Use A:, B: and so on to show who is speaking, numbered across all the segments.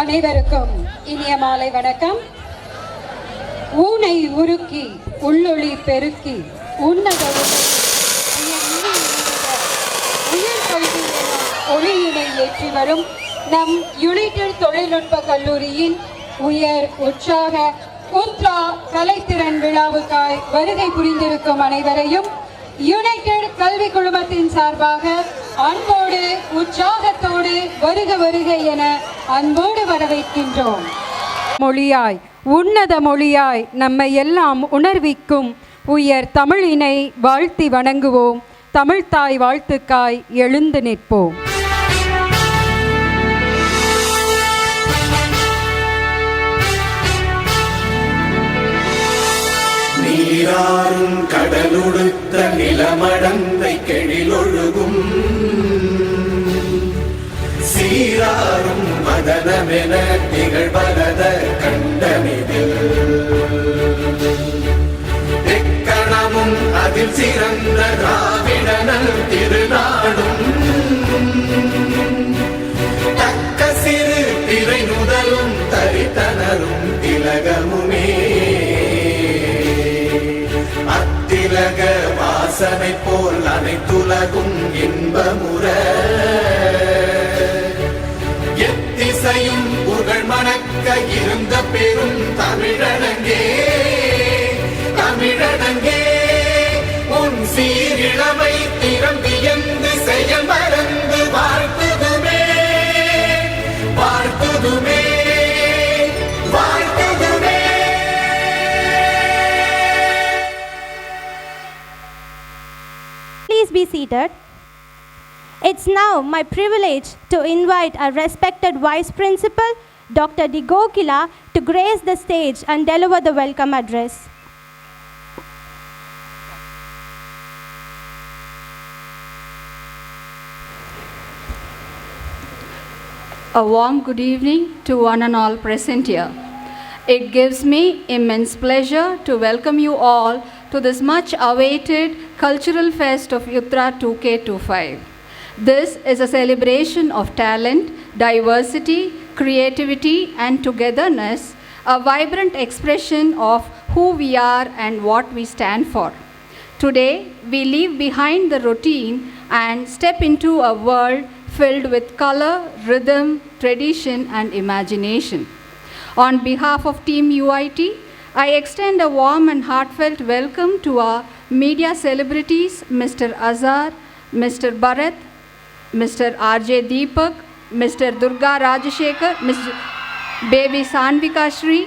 A: அனைவருக்கும் இனிய மாலை வணக்கம். ஊனை உருக்கி உள்ளொளி பெருக்கி உன்னத உயர்கல்வி எனும் ஒளியினை ஏற்றி வரும் நம் யுனைடெட் தொழில்நுட்ப கல்லூரியின் உயர் உற்சாக உத்ரா கலைத்திறன் விழாவுக்காய் வருகை புரிந்திருக்கும் அனைவரையும் யுனைடெட் கல்வி குழுமத்தின் சார்பாக அன்போடு உற்சாகத்தோடு வருக வருக என அன்போடு வரவேற்கின்றோம். மொழியாய் உன்னத மொழியாய் நம்மை எல்லாம் உணர்விக்கும் உயர் தமிழினை வாழ்த்தி வணங்குவோம். தமிழ்த்தாய் வாழ்த்துக்காய் எழுந்து நிற்போம்.
B: நீராறும் கடலுடுத்த நிலமடந்தை கெழிலொழுகும் சீராறும் மதனமென திகழ்வரத கண்டமிதில் எக்கணமும் அதில் சிறந்த திராவிடனல் திருநாடும் தக்க சிறு திரை நுதலும் தரித்தனரும் திலகமுமே அத்திலக வாசனை போல் அனைத்துலகும் இன்பமுற எத்திசையும் புகழ் மணக்க இருந்த பெரும் தமிழனங்கே தமிழனங்கே உன் சீரிழமை திறம்பியந்து செயல் மறந்து வாழ்த்துதுமே வாழ்த்துதுமே.
C: Please be seated. It's now my privilege to invite our respected Vice Principal, Dr. D. Gokila, to grace the stage and deliver the welcome address.
D: A warm good evening to one and all present here. It gives me immense pleasure to welcome you all to this much awaited cultural fest of Uttara 2K25. This is a celebration of talent, diversity, creativity and togetherness, a vibrant expression of who we are and what we stand for. Today, we leave behind the routine and step into a world filled with color, rhythm, tradition and imagination. On behalf of Team UIT, I extend a warm and heartfelt welcome to our media celebrities, Mr. Azhar, Mr. Bharat, Mr. RJ Deepak, Mr. Durga Rajashekar, Mr. Baby Sanvika Shri,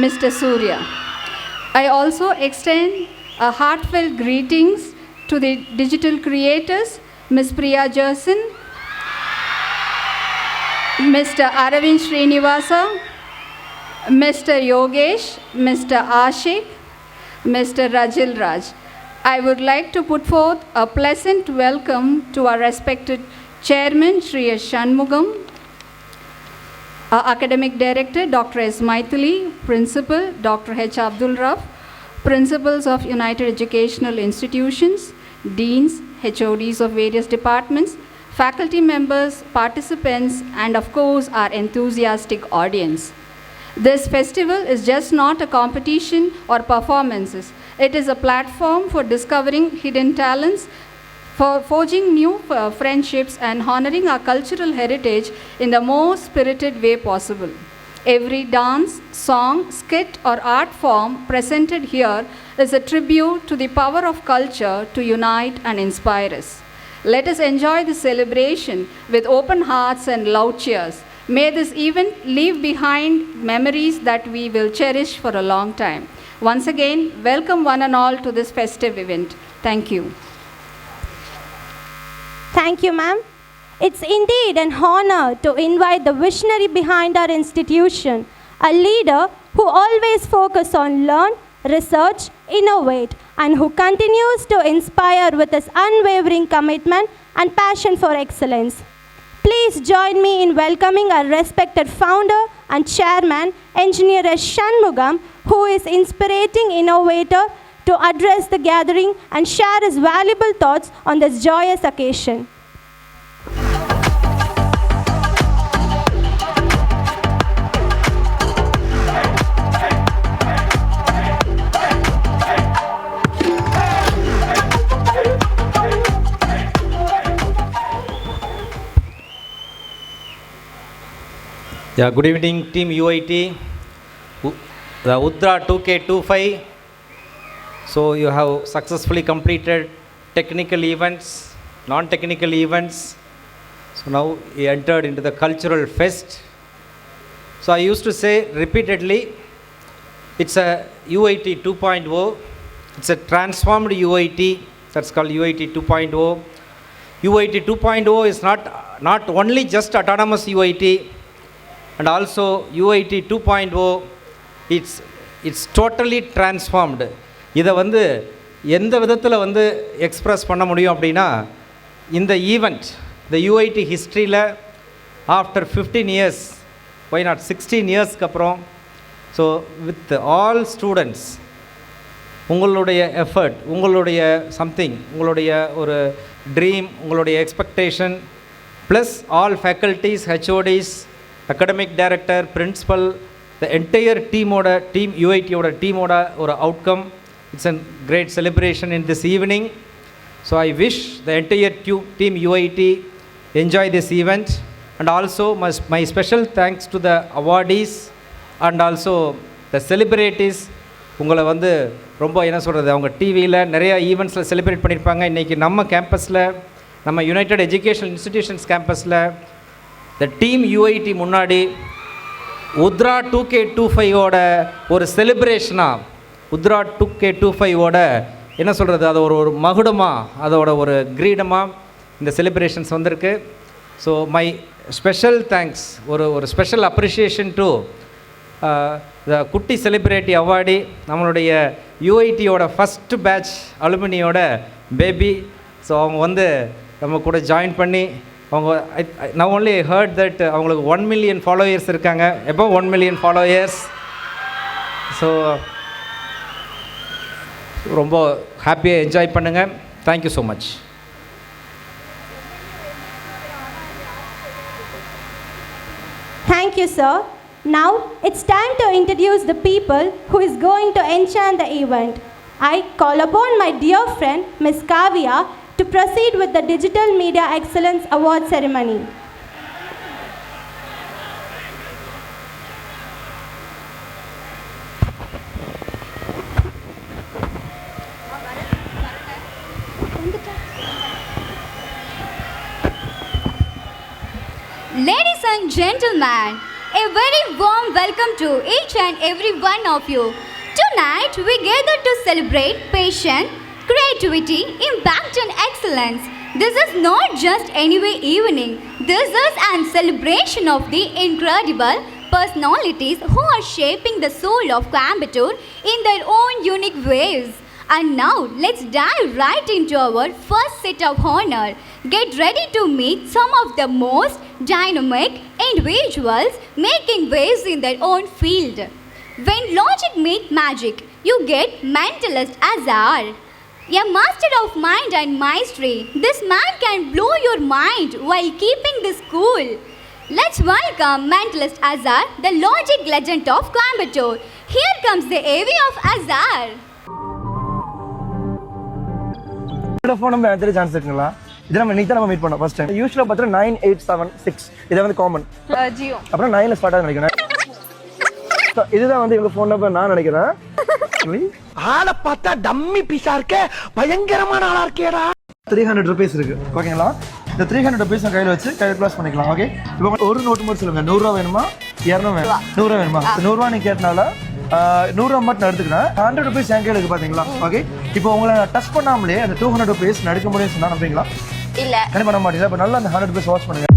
D: Mr. Surya. I also extend a heartfelt greetings to the digital creators, Ms. Priya Jerson, Mr. Aravind Srinivasa, Mr. Yogesh, Mr. Ashik, Mr. Rajil Raj. I would like to put forth a pleasant welcome to our respected Chairman, Shri S. Shanmugam, our Academic Director, Dr. S. Maithili, Principal, Dr. H. Abdul Rauf, Principals of United Educational Institutions, Deans, HODs of various departments, faculty members, participants, and of course, our enthusiastic audience. This festival is just not a competition or performances. It is a platform for discovering hidden talents, for forging new friendships and honoring our cultural heritage in the most spirited way possible. Every dance, song, skit or art form presented here is a tribute to the power of culture to unite and inspire us. Let us enjoy this celebration with open hearts and loud cheers. May this event leave behind memories that we will cherish for a long time. Once again, welcome one and all to this festive event. Thank you.
C: Thank you, ma'am. It's indeed an honor to invite the visionary behind our institution, a leader who always focuses on learn, research, innovate, and who continues to inspire with his unwavering commitment and passion for excellence. Please join me in welcoming our respected founder and chairman, Engineer S. Shanmugam, who is inspirating innovator to address the gathering and share his valuable thoughts on this joyous occasion.
E: Yeah, good evening, Team UIT, the Udra 2K25. So you have successfully completed technical events, non-technical events. So now you entered into the cultural fest. So I used to say repeatedly, it's a UIT 2.0. It's a transformed UIT. That's called UIT 2.0. UIT 2.0 is not only just autonomous UIT, and also UIT 2.0, it's totally transformed. இதை வந்து எந்த விதத்தில் வந்து express பண்ண முடியும் அப்படின்னா, இந்த event இந்த யூஐடி ஹிஸ்ட்ரியில் ஆஃப்டர் 15 இயர்ஸ், ஒய் நாட் 16 இயர்ஸ்க்கு அப்புறம், ஸோ வித் ஆல் ஸ்டூடெண்ட்ஸ், உங்களுடைய எஃபர்ட், உங்களுடைய சம்திங், உங்களுடைய ஒரு ட்ரீம், உங்களுடைய expectation, plus all faculties, HODs, academic director, principal, the entire team யூஐடியோட டீமோட ஒரு outcome. It's a great celebration in this evening. So I wish the entire team UIT enjoy this event, and also my special thanks to the awardees and also the celebrities. உங்களை வந்து ரொம்ப என்ன சொல்கிறது, அவங்க டிவியில் நிறையா ஈவெண்ட்ஸில் செலிப்ரேட் பண்ணியிருப்பாங்க. இன்றைக்கி நம்ம கேம்பஸில், நம்ம யுனைடெட் எஜுகேஷனல் இன்ஸ்டிடியூஷன்ஸ் கேம்பஸில் த டீம் யூஐடி முன்னாடி உத்ரா 2K25ஓட ஒரு செலிப்ரேஷனாக, உத்ரா 2K25ஓட என்ன சொல்கிறது, அது ஒரு மகுடமாக, அதோட ஒரு கிரீடமாக இந்த செலிப்ரேஷன்ஸ் வந்திருக்கு. ஸோ மை ஸ்பெஷல் தேங்க்ஸ், ஒரு ஸ்பெஷல் அப்ரிஷியேஷன் டு த குட்டி செலிப்ரிட்டி அவார்டி, நம்மளுடைய யூஐடியோட ஃபஸ்ட்டு பேட்ச் அலுமினியோட பேபி. ஸோ அவங்க வந்து நம்ம கூட ஜாயின் பண்ணி, அவங்க நான் ஒன்லி ஹர்ட் தட் அவங்களுக்கு 1 மில்லியன் ஃபாலோயர்ஸ் இருக்காங்க, எபோவ் 1 மில்லியன் ஃபாலோயர்ஸ். ஸோ ரொம்ப ஹாப்பியாக என்ஜாய் பண்ணுங்கள். Thank you so much.
C: Thank you, sir. Now it's time to introduce the people who is going to enchant the event. I call upon my dear friend Ms. Kavya to proceed with the Digital Media Excellence Award ceremony.
F: Ladies and gentlemen, a very warm welcome to each and every one of you. Tonight we gather to celebrate passion, creativity, impact and excellence. This is not just anyway evening. This is a celebration of the incredible personalities who are shaping the soul of Coimbatore in their own unique ways. And now let's dive right into our first set of honor. Get ready to meet some of the most dynamic individuals making waves in their own field. When logic meets magic, you get Mentalist Azhar. A master of mind and mastery, this man can blow your mind while keeping this cool. Let's welcome Mentalist Azhar, the logic legend of Coimbatore. Here comes the AV of Azhar.
G: Phone number எடுத்து chance இருக்குங்களா? இது நம்ம இன்னைக்கு தான் நம்ம meet பண்ணோம் first time. யூசுவலா பார்த்தா 9876 இது வந்து காமன். ஜியோ அப்புறம் 9ல ஸ்டார்ட் ஆகுது நினைக்கிறேன். இதுதான் வந்து இவங்க ஃபோன் நம்பர் நான் நினைக்கிறேன். ஆளை பார்த்தா டம்மி பீஸா இருக்கே, பயங்கரமான ஆளா இருக்கேடா. 300 rupees இருக்கு, ஓகேங்களா? இந்த 300 rupees நான் கையில வச்சு கையில க்ளோஸ் பண்ணிக்கலாம். ஓகே, இப்போ ஒரு நோட் மட்டும் சொல்லுங்க. 100 ரூபாய் வேணுமா 200 வேணுமா? 100 ரூபாய் வேணுமா? 100 ரூபாய் நீ கேட்டனால 100 ரூபாய் மட்டும் நான் எடுத்துக்கிறேன். 100 rupees என் கையில இருக்கு பாத்தீங்களா? ஓகே, இப்போ உங்களை டச் பண்ணாமலே அந்த 200 rupees நடிக்க முடியும்னு சொன்னா நம்புறீங்களா? இல்ல, கண்டிப்பா பண்ண மாட்டீங்க. அப்ப நல்லா அந்த 100 rupees வாட்ச் பண்ணுங்க.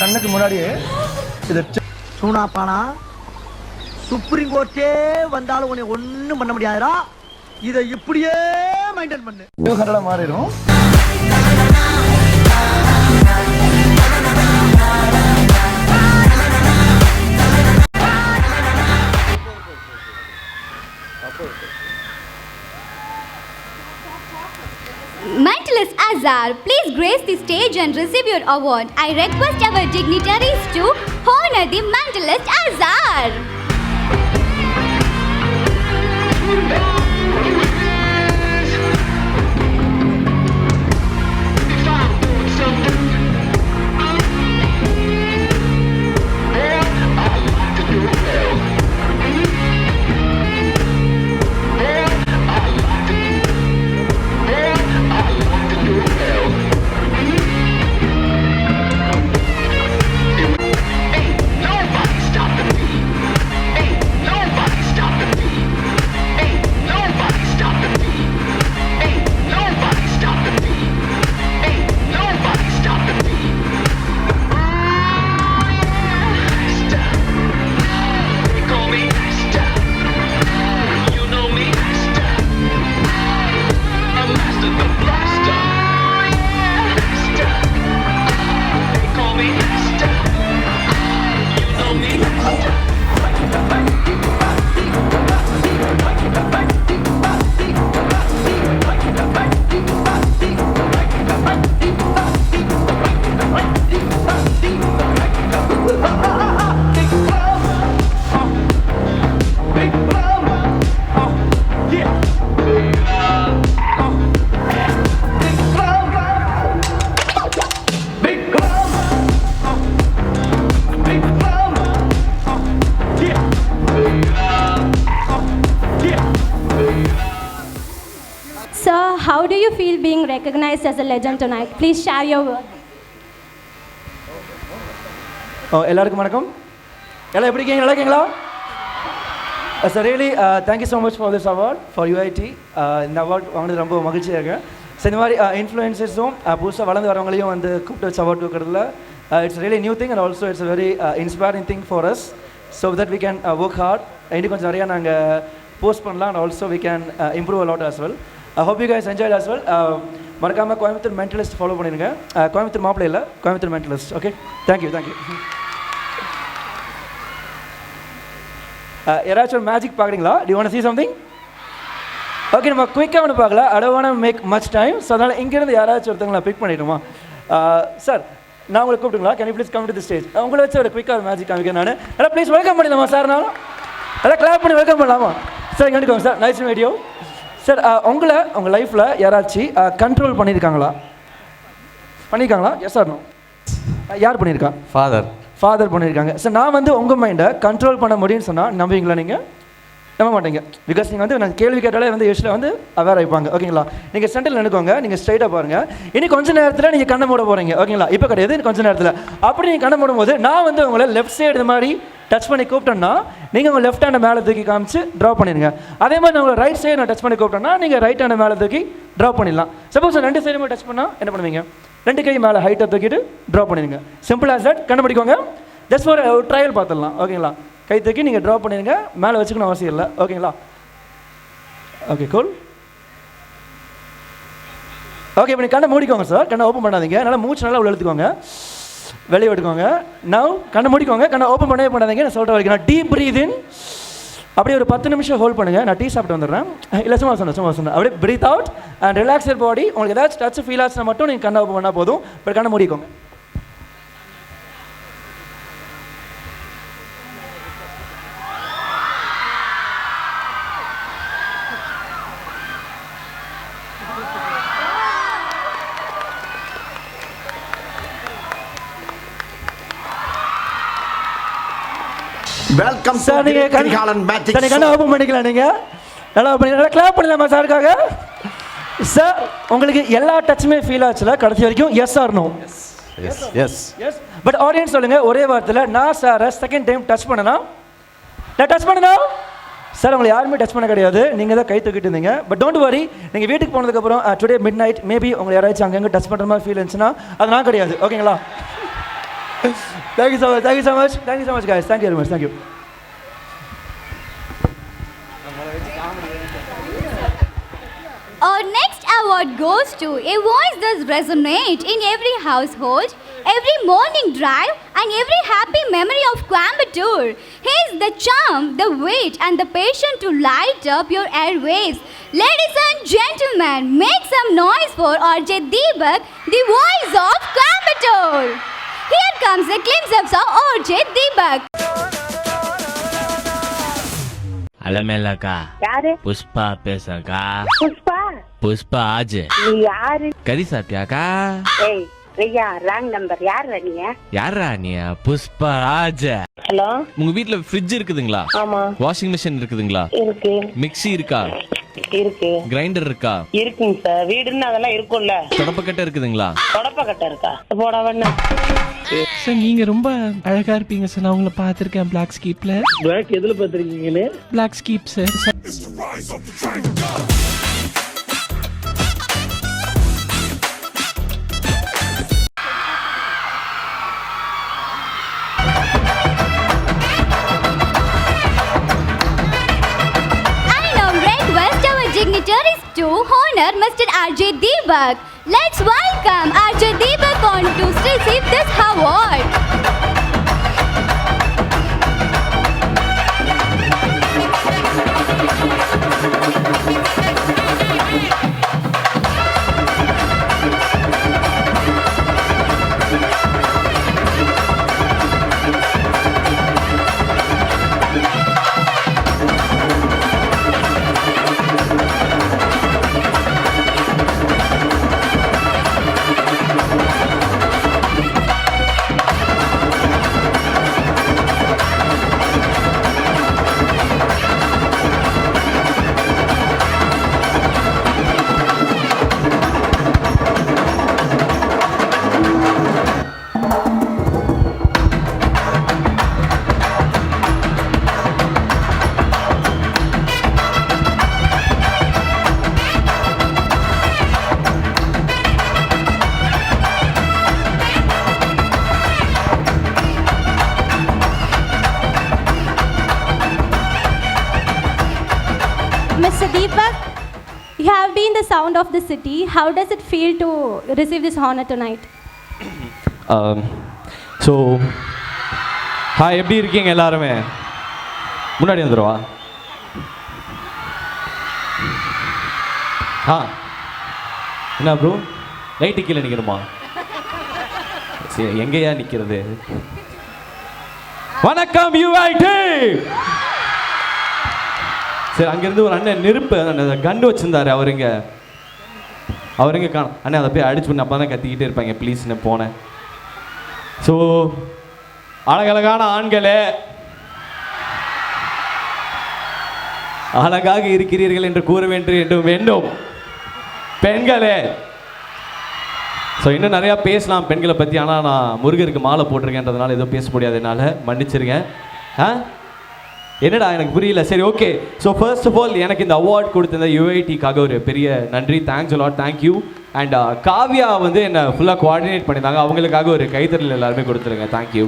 G: கண்ணுக்கு முன்னாடியே இது சூனா பானா சுப்ரீம் கோர்ட்டே வந்தாலும் உன்னை ஒண்ணும் பண்ண முடியாதுடா. இதை இப்படியே மெயின்டைன் பண்ணு. 200 மாறிடும்.
F: Mentalist Azhar, please grace the stage and receive your award. I request our dignitaries to honor the Mentalist Azhar.
C: Sir, how do you feel being recognized as a legend tonight? Please share your words.
G: எல்லாருக்கும் வணக்கம். எல்லாம் எப்படி இருக்கீங்க? நல்லா இருக்கீங்களா? So really, thank you so much for this award for UIT. இந்த award வாங்கினது ரொம்ப மகிழ்ச்சியாக இருக்கேன். ஸோ இந்த மாதிரி இன்ஃப்ளூயன்சஸும் புதுசாக வளர்ந்து வரவங்களையும் வந்து கூப்பிட்டு வச்சு அவார்ட் கொடுக்குறதுல it's really new thing and also it's very inspiring thing for us. So that we can work hard. இன்னும் கொஞ்சம் நிறையா நாங்கள் போஸ்ட் பண்ணலாம் and also we can improve a lot as well. I hope you guys enjoyed as well. மறக்காமல் Coimbatore mentalist follow பண்ணிடுங்க. கோயம்புத்தூர் மாப்பிள்ளை இல்லை, Coimbatore mentalist. Okay, thank you. யாராச்சும் ஒரு மேஜிக் பார்க்குறீங்களா? To you want to see something? Okay, நம்ம குயிக்காக ஒன்று பார்க்கல. I don't want to make much time. So அதனால் இங்கேருந்து யாராச்சும் ஒருத்தவங்களை பிக் பண்ணிவிடுமா? சார், நான் உங்களை கூப்பிட்டுங்களா? Can you please come to the stage? உங்களை வச்சு ஒரு குயிக்காக ஒரு மேஜிக் காமிக்கிறேன் நான். நல்லா ப்ளீஸ் வெல்கம் பண்ணிடலாமா சார்? நான் நல்லா கிளாப் பண்ணி வெல்கம் பண்ணலாமா சார்? இங்கே வந்துக்கோங்க sir. Nice meet you sir. உங்கள் லைஃப்பில் யாராச்சும் கண்ட்ரோல் பண்ணியிருக்காங்களா? Yes sir? நோ. யார் பண்ணியிருக்கா? ஃபாதர் பண்ணியிருக்காங்க. சார், நான் வந்து உங்கள் மைண்டை கண்ட்ரோல் பண்ண முடியும்னு சொன்னால் நம்புவீங்களா? நீங்கள் நம்ப மாட்டீங்க. பிகாஸ் நீங்கள் வந்து நான் கேள்வி கேட்டாலே வந்து யூஸ்வலாக வந்து அவேர் ஆகிப்பாங்க. ஓகேங்களா? நீங்கள் சென்டரில் நினைக்கோங்க, நீங்கள் ஸ்ட்ரைட்டாக பாருங்கள். இனி கொஞ்சம் நேரத்தில் நீங்கள் கண்ணை மூட போகிறீங்க. ஓகேங்களா? இப்போ கிடையாது, கொஞ்சம் நேரத்தில். அப்படி நீங்கள் கண்ணை மூடும் போது நான் வந்து உங்களை லெஃப்ட் சைடு இது மாதிரி டச் பண்ணி கூப்பிட்டேன்னா நீங்கள் உங்கள் லெஃப்ட் ஹேண்டை மேலே தூக்கி காமிச்சு ட்ரா பண்ணிடுங்க. அதே மாதிரி நான் உங்களை ரைட் சைடு நான் டச் பண்ணி கூப்பிட்டேன்னா நீங்கள் ரைட் ஹேண்டை மேலே தூக்கி ட்ரா பண்ணிடலாம். சப்போஸ் ரெண்டு சைடுமே டச் பண்ணால் என்ன பண்ணுவீங்க? ரெண்டு கை மேலே ஹைட்டை தூக்கிட்டு ட்ரா பண்ணிடுங்க. Simple as that. கண்டுபிடிக்கோங்க. ஜஸ்ட் ஒரு ட்ரையல் பார்த்துடலாம். ஓகேங்களா? கை தூக்கி நீங்கள் ட்ரா பண்ணிடுங்க. மேலே வச்சுக்கணும் அவசியம் இல்லை. ஓகேங்களா? Okay, cool. ஓகே, இப்போ நீங்கள் கண்ணை மூடிக்கோங்க சார். கண்ணை ஓப்பன் பண்ணாதீங்க. நல்லா மூச்சு நல்லா உள்ள எடுத்துக்கோங்க, வெளியே விட்டுக்கோங்க. நான் கண்ணை மூடிக்கோங்க. கண்ணை ஓப்பன் பண்ணவே பண்ணாதீங்க. நான் சொல்கிற வரைக்கும் நான் டீப் ப்ரீத் இன். அப்படியே ஒரு 10 நிமிஷம் ஹோல்ட் பண்ணுங்கள். நான் டீ சாப்பிட்டு வந்துடுறேன். இல்லை, சும்மா சொன்னேன். அப்படியே breathe out and relax your body. உங்களுக்கு ஏதாச்சும் டச் ஃபீல் ஆச்சுன்னா மட்டும் நீங்கள் கண்ணை ஓப்பன் பண்ணால் போதும். பட் கண்ணை மூடிக்கோங்க.
H: Welcome
G: sir. நீங்கள் கண்ணை ஓப்பன் பண்ணிக்கலாம். நீங்கள் நல்லா ஓப்பன் பண்ணி நல்லா கிளாப் பண்ணலாமா சாருக்காக? சார், உங்களுக்கு எல்லா டச்சுமே ஃபீல் ஆச்சுல கடைசி வரைக்கும்? Yes or no? Yes. But audience சொல்லுங்கள் ஒரே வாரத்தில். நான் சாரை செகண்ட் டைம் டச் பண்ணனா? நான் டச் பண்ணனா? சார், உங்களை யாருமே டச் பண்ண கிடையாது. நீங்கள் தான் கை தூக்கிட்டு இருந்தீங்க. But don't worry. நீங்கள் வீட்டுக்கு போனதுக்கப்புறம் டுடே மிட் நைட் மேபி உங்களை யாராச்சும் அங்கங்கே டச் பண்ணுற மாதிரி ஃபீல் இருந்துச்சுன்னா அது நான் கிடையாது. ஓகேங்களா? Thank you so much. Thank you so much, guys. Thank you very much. Thank you.
F: Our next award goes to a voice that resonates in every household, every morning drive, and every happy memory of Coimbatore. He is the charm, the weight, and the passion to light up your airwaves. Ladies and gentlemen, make some noise for RJ Deepak, the voice of Coimbatore. Here comes a glimpse of RJ Deepak.
I: அலமேலக்கா,
J: யாரு?
I: புஷ்பா பேசக்கா.
J: புஷ்பா
I: ஆஜ்.
J: நீ யாரு?
I: கறி சாப்பிட்டியாக்கா?
J: ஏய் ஐயா, wrong number. யாரா நீ?
I: யாரா நீ? புஷ்பா ஆஜ்.
J: ஹலோ,
I: உங்க வீட்ல ஃப்ரிட்ஜ் இருக்குதுங்களா?
J: ஆமா.
I: வாஷிங் மிஷின் இருக்குதுங்களா?
J: இருக்கு.
I: மிக்ஸி இருக்கா?
J: இருக்கு.
I: கிரைண்டர் இருக்கா?
J: இருக்குங்க சார். வீடுன்னு அதெல்லாம் இருக்கும்ல.
I: தொடப்பக்கட்டை இருக்குதுங்களா?
J: தொடப்பக்கட்டை இருக்கா? போடா வேணா.
I: சார், நீங்க ரொம்ப அழகா இருப்பீங்க சார். நான் உங்களை பார்த்திருக்கேன் பிளாக் ஸ்கீப்ல.
G: பிளாக் எதுல பார்த்திருக்கீங்கன்னு?
I: பிளாக் ஸ்கீப் sir.
F: Dignitaries to honor Mr. RJ Deepak. Let's welcome RJ Deepak on to receive this award.
C: have been the sound of the city. How does it feel to receive this honor tonight?
H: So hi, எப்படி இருக்கீங்க எல்லாருமே? முன்னாடி வந்துடுவா. என்ன bro, light கீழே நிற்கணுமா? சரி, எங்கேயா நிற்கிறது? வணக்கம் யூஐடி. சரி, அங்கேருந்து ஒரு அண்ணன் நெருப்பு அந்த கண்டு வச்சுருந்தாரு, அவருங்க காணும். அண்ணன் அதை போய் அடிச்சு பண்ண அப்போ தான் கத்திக்கிட்டே இருப்பாங்க ப்ளீஸ்ன்னு போனேன். ஸோ அழகழகான ஆண்களே, அழகாக இருக்கிறீர்கள் என்று கூற வேண்டும் பெண்களே. ஸோ இன்னும் நிறையா பேசலாம் பெண்களை பற்றி, ஆனால் நான் முருகருக்கு மாலை போட்டிருக்கேன்றதுனால எதுவும் பேச முடியாது, என்னால் மன்னிச்சிருங்க. என்னடா எனக்கு புரியல. சரி, okay. So first of all எனக்கு இந்த அவார்ட் கொடுத்த யூஐடிக்காக ஒரு பெரிய நன்றி. Thanks a lot, thank you. And Kavya வந்து என்னை ஃபுல்லாக கோஆர்டினேட் பண்ணியிருந்தாங்க, அவங்களுக்காக ஒரு கைத்தறல் எல்லாருமே கொடுத்துருங்க. தேங்க்யூ.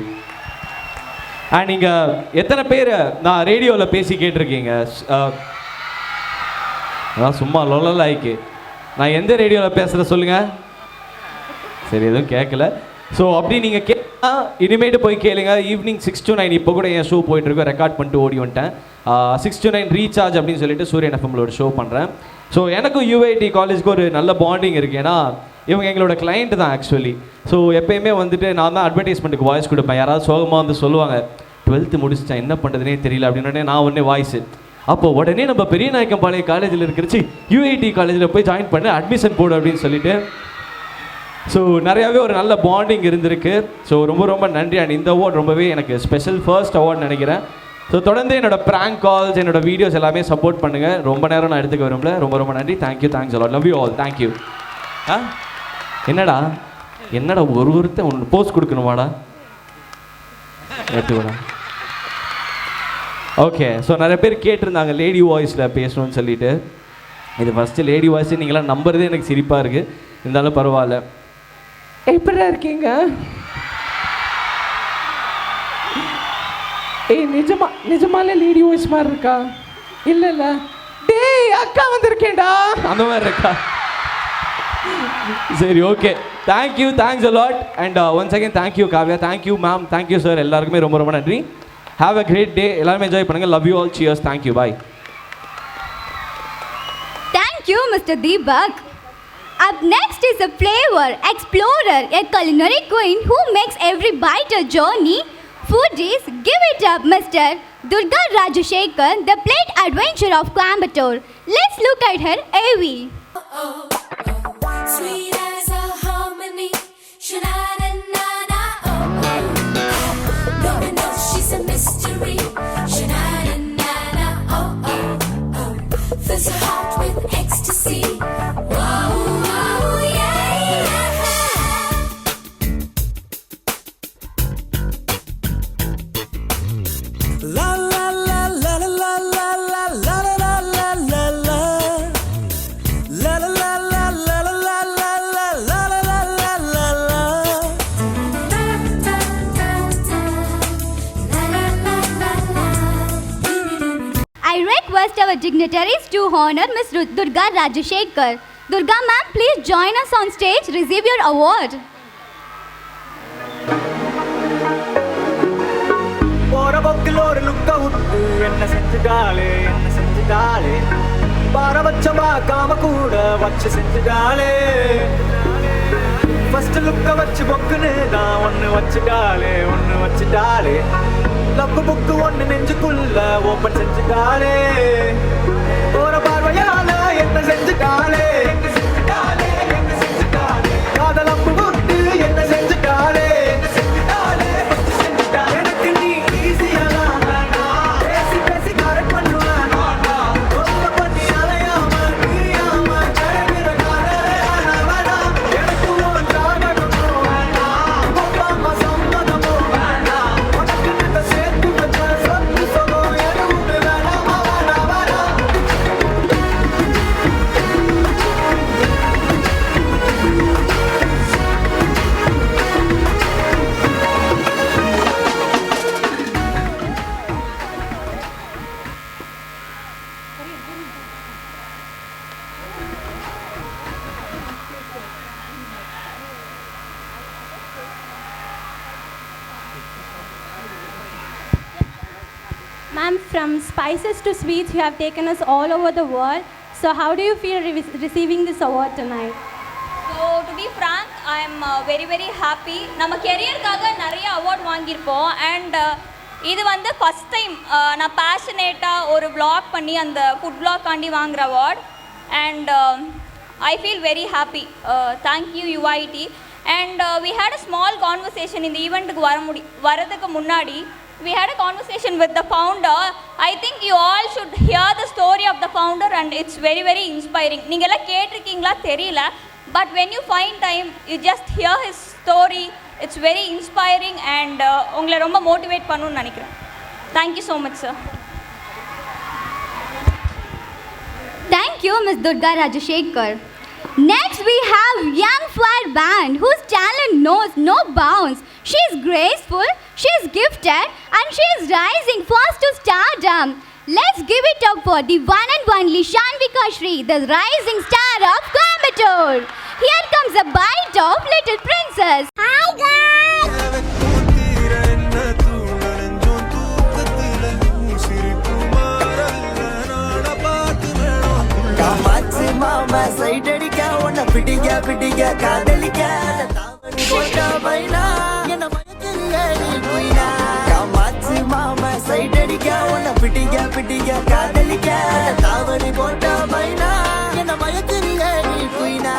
H: அண்ட் நீங்கள் எத்தனை பேர் நான் ரேடியோவில் பேசி கேட்டிருக்கீங்க? அதான் சும்மா லொல்லாய்க்கு. நான் எந்த ரேடியோவில் பேசுகிற சொல்லுங்கள். சரி, எதுவும் கேட்கல. ஸோ அப்படி நீங்கள் இனிமேட்டு போய் கேளுங்க. ஈவினிங் 6 to 9 இப்போ கூட என் ஷோ போயிட்டுருக்கு, ரெக்கார்ட் பண்ணிட்டு ஓடி வந்துட்டேன். 6 to 9 ரீசார்ஜ் அப்படின்னு சொல்லிட்டு சூரியன் எஃப்எம்ல ஒரு ஷோ பண்ணுறேன். ஸோ எனக்கும் யூஐடி காலேஜுக்கு ஒரு நல்ல பாண்டிங் இருக்குது. ஏன்னா இவங்க எங்களோட கிளைண்ட் தான் ஆக்சுவலி. ஸோ எப்போயுமே வந்துட்டு நான் தான் அட்வர்டைஸ்மெண்ட்டுக்கு வாய்ஸ் கொடுப்பேன். யாராவது சோகமாக வந்து சொல்லுவாங்க 12th முடிச்சிட்டேன் என்ன பண்ணுறதுனே தெரியல அப்படின்னே நான் உடனே வாய்ஸ். அப்போ உடனே நம்ம பெரிய நாயக்கம்பாளையம் காலேஜில் இருக்கிறச்சு யூஐடி காலேஜில் போய் ஜாயின் பண்ண அட்மிஷன் போடு அப்படின்னு சொல்லிட்டு. ஸோ நிறையாவே ஒரு நல்ல பாண்டிங் இருந்திருக்கு. ஸோ ரொம்ப நன்றி. அண்ட் இந்த அவார்ட் ரொம்பவே எனக்கு ஸ்பெஷல் ஃபர்ஸ்ட் அவார்ட் நினைக்கிறேன். ஸோ தொடர்ந்து என்னோட ப்ராங்க் கால்ஸ், என்னோட வீடியோஸ் எல்லாமே சப்போர்ட் பண்ணுங்கள். ரொம்ப நேரம் நான் எடுத்துக்க விரும்பல. ரொம்ப நன்றி. Thank you, thanks allot, love you all, thank you. என்னடா ஒருத்தன் ஒன்று போஸ்ட் கொடுக்கணுமாடா? எடுத்துக்கடா. ஓகே. ஸோ நிறைய பேர் கேட்டிருந்தாங்க லேடி வாய்ஸில் பேசணும்னு சொல்லிட்டு. இது ஃபஸ்ட்டு லேடி வாய்ஸ் நீங்களாம் நம்புறதே எனக்கு சிரிப்பாக இருக்குது. இருந்தாலும் பரவாயில்ல. எப்படிடா இருக்கீங்க? நிஜமாலே லேடி வாய்ஸ் மாதிரி இருக்கா? இல்லை டேய் அக்கா வந்திருக்கேன்டா அந்த மாதிரி இருக்கா? சரி, okay. Thank you, thanks a lot. And once again thank you Kavya, thank you ma'am, thank you sir, எல்லாருக்குமே ரொம்ப நன்றி. Have a great day. எல்லாருமே என்ஜாய் பண்ணுங்கள். Love you all. Cheers. Thank you. Bye.
F: Thank you, Mr. Deepak. Up next is a flavor explorer, a culinary queen who makes every bite a journey. Foodies, give it up, Mr. Durga Rajashekar, the plate adventure of Coimbatore. Let's look at her AV.
K: Sweet as a harmony, sha-na-na-na-na, oh. No one knows she's a mystery, sha-na-na-na-na, oh. Fills her heart with ecstasy.
F: I request our dignitaries to honor Ms. Durga Rajashekar. Durga ma'am, please join us on stage, receive your award.
L: போற போக்கில் ஒரு லுக்க விட்டு என்ன செஞ்சுட்டாளே பார வச்ச பார்க்காம கூட வச்சு செஞ்சுட்டாளே. ஃபர்ஸ்ட் லுக்க வச்சு பொக்குன்னு தான் ஒன்று வச்சுட்டாளே. லப்பு புக்கு ஒன்று நெஞ்சுக்குள்ள ஓப்பன் செஞ்சுட்டாளே. போற பார்வையால என்ன செஞ்சுட்டாளே. காதல் அப்பு விட்டு என்ன செஞ்சுட்டாளே. எனக்கு நீ ஈஸியெல்லாம் பேசி பேசி கரெக்ட் பண்ணுவேன். பண்ணி அலையாம பிரியாம ஜெயகிற காதலே வேணாம். எனக்கு உன் ஜாதகமோ வேண்டாம், அப்பா அம்மா சம்மதமோ வேண்டாம். உனக்கு இந்த சேர்த்து வச்ச சொத்து சொகம் எதுவுமே வேணாம்.
C: Ma'am, from spices to sweets, you have taken us all over the world. So how do you feel receiving this award tonight?
F: So to be frank, I am very very happy. நம்ம கெரியருக்காக நிறைய award வாங்கியிருப்போம் and இது வந்து first time நான் பேஷனேட்டாக ஒரு vlog பண்ணி அந்த food vlog காண்டி வாங்குற award and I feel very happy. Thank you UIT. And we had a small conversation in the event வரதுக்கு முன்னாடி. We had a conversation with the founder. I think you all should hear the story of the founder and it's very very inspiring. நீங்க எல்லாம் கேட்டிருக்கீங்களா தெரியல, but when you find time you just hear his story. It's very inspiring and உங்களை ரொம்ப motivate பண்ணணும்னு நினைக்கிறேன். Thank you so much sir. Thank you Ms. Durga Rajashekhar. Next we have Young Fire Band whose talent knows no bounds. She is graceful, she is gifted and she is rising fast to stardom. Let's give it up for the one and only Shanvika Shri, the rising star of Coimbatore. Here comes a bite of Little Princess. Hi guys!
L: மாமா side அடிக்க உன்னை பிடிக்க பிடிக்க காதலிக்க தாவணி போட்ட பைனா என்ன மயக்கறிய நீ போயினா காமாச்சு மாமா சைட் அடிக்க உன்னை பிடிக்க பிடிக்க காதலிக்க தாவணி போட்ட பைனா என்ன மயக்கறிய நீ போயினா.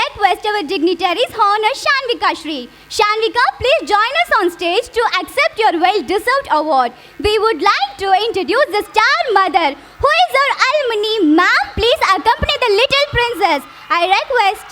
F: Request our dignitaries honor Shanvika Shri. Shanvika, please join us on stage to accept your well-deserved award. We would like to introduce the star mother, who is our alumni. Ma'am, please accompany the little princess. I request.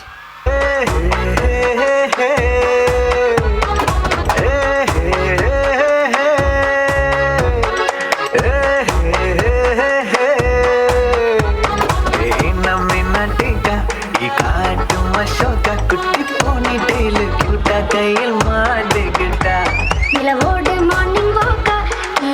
L: கையில் மாட்டுக்கிட்டா
K: நிலவோடு morning வாக்கா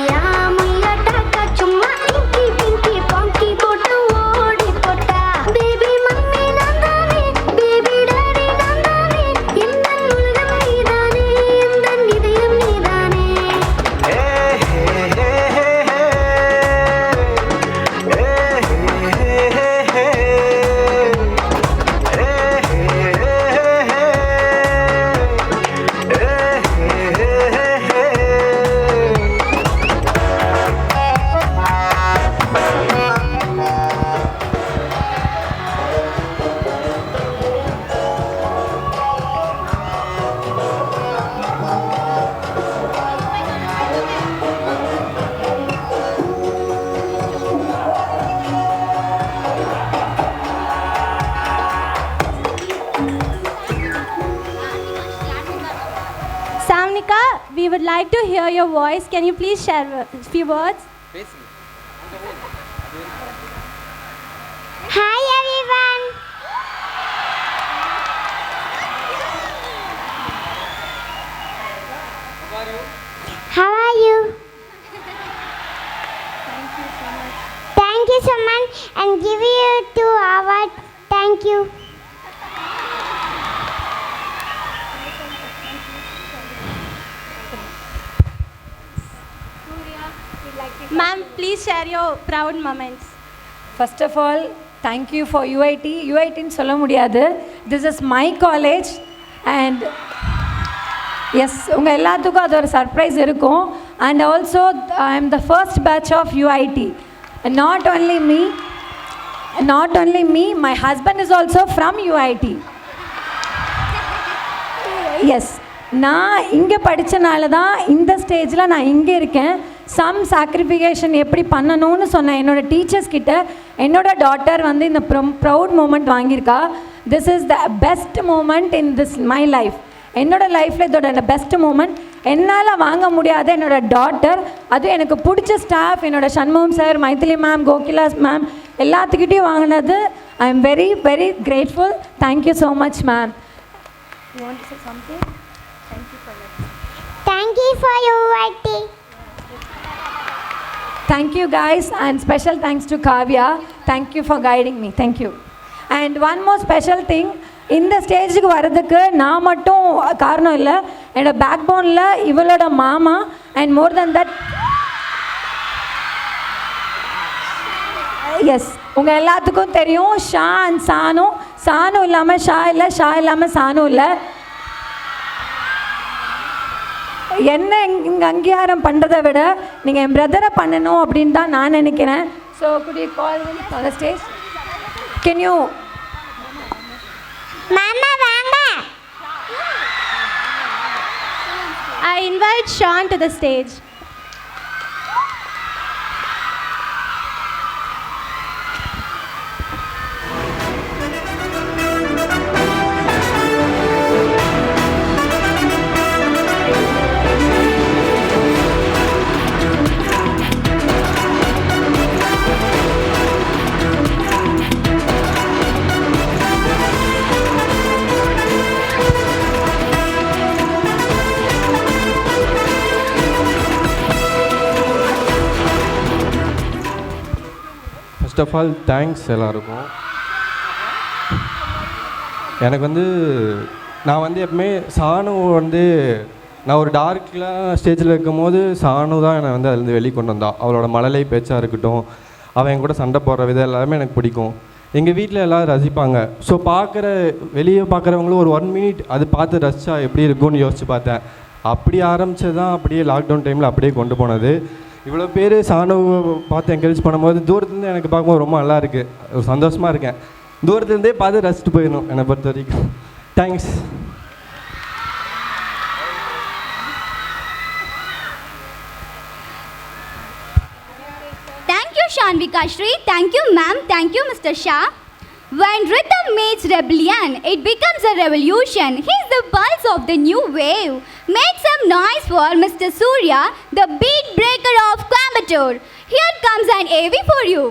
K: யா முய்யா டாக்கா சும்மா இங்கி பிங்கி பாங்கி போட்டு ஓடி போட்டா baby mummy நான் தானே baby daddy நான் தானே இந்த உலகம் நீதானே இந்த இதயம் நீதானே.
C: Samnika, we would like to hear your voice. Can you please share a few words?
K: Hi everyone. How are you? Thank you so much and give you 2 awards. Thank you.
C: Ma'am, please share your proud moments.
M: First of all, thank you for UIT. UIT ன்னு சொல்ல முடியாது. This is my college and yes, உங்க எல்லாத்துக்கும் அது ஒரு surprise இருக்கும். And also I am the first batch of UIT. And not only me, my husband is also from UIT. Yes, நான் இங்கே படித்தனால தான் இந்த ஸ்டேஜில் நான் இங்கே இருக்கேன். சம் சாக்ரிஃபிகேஷன் எப்படி பண்ணணும்னு சொன்னேன் என்னோடய டீச்சர்ஸ் கிட்ட. என்னோட டாட்டர் வந்து இந்த ப்ரவுட் மூமெண்ட் வாங்கியிருக்கா. This is the best moment in this my life. என்னோடய லைஃப்பில் இதோட பெஸ்ட் மூமெண்ட். என்னால் வாங்க முடியாத என்னோடய டாட்டர், அதுவும் எனக்கு பிடிச்ச ஸ்டாஃப், என்னோடய சண்முகம் சார், மைதிலி மேம், கோகிலாஸ் மேம், எல்லாத்துக்கிட்டையும் வாங்கினது. I am very very grateful. Thank you so much ma'am. You want to say something?
K: Thank you for your UIT.
M: Thank you guys and special thanks to Kavya. Thank you for guiding me. Thank you. And one more special thing, இந்த ஸ்டேஜுக்கு வர்றதுக்கு நான் மட்டும் காரணம் இல்லை, என்னோடய back போனில் இவளோட மாமா and more than that yes உங்கள் எல்லாத்துக்கும் தெரியும் ஷா அண்ட் சானு. சானு இல்லாமல் ஷா இல்லை, ஷா இல்லாமல் சானு இல்லை. என்ன இங்கே அங்கீகாரம் பண்ணுறதை விட நீங்கள் என் பிரதரை பண்ணணும் அப்படின்னு தான் நான் நினைக்கிறேன். So could you call on the stage? Can you
C: மாமா வாங்க. I invite Sean to the stage.
N: First of all thanks எல்லாருக்கும். எனக்கு நான் எப்பவுமே சானு நான் ஒரு டார்க்கில் ஸ்டேஜில் இருக்கும்போது சானு தான் என்னை அதுலேருந்து வெளியே கொண்டு வந்தா. அவளோட மழலை பேச்சாக இருக்கட்டும், அவன் என் கூட சண்டை போடுற விதம் எல்லாமே எனக்கு பிடிக்கும். எங்கள் வீட்டில் எல்லோரும் ரசிப்பாங்க. ஸோ வெளியே பார்க்குறவங்களும் ஒரு 1 மினிட் அது பார்த்து ரசித்தா எப்படி இருக்கும்னு யோசித்து பார்த்தேன். அப்படி ஆரம்பித்தது தான் அப்படியே லாக்டவுன் டைமில் அப்படியே கொண்டு போனது. இவ்வளோ பேர் சாணுவை பார்த்து என்கரேஜ் பண்ணும்போது தூரத்துலேருந்து எனக்கு பார்க்கும்போது ரொம்ப நல்லா இருக்குது, ஒரு சந்தோஷமாக இருக்கேன். தூரத்துலேருந்தே பார்த்து ரசிச்சுட்டு போயிடணும் என்னை பொறுத்த வரைக்கும். Thanks.
F: Thank you, Shanvika Shri. Thank you, ma'am. Thank you, Mr. Shah. When rhythm meets rebellion, it becomes a revolution. He's the pulse of the new wave. Make some noise for Mr. Surya, the beat breaker of Coimbatore. Here comes an AV for you.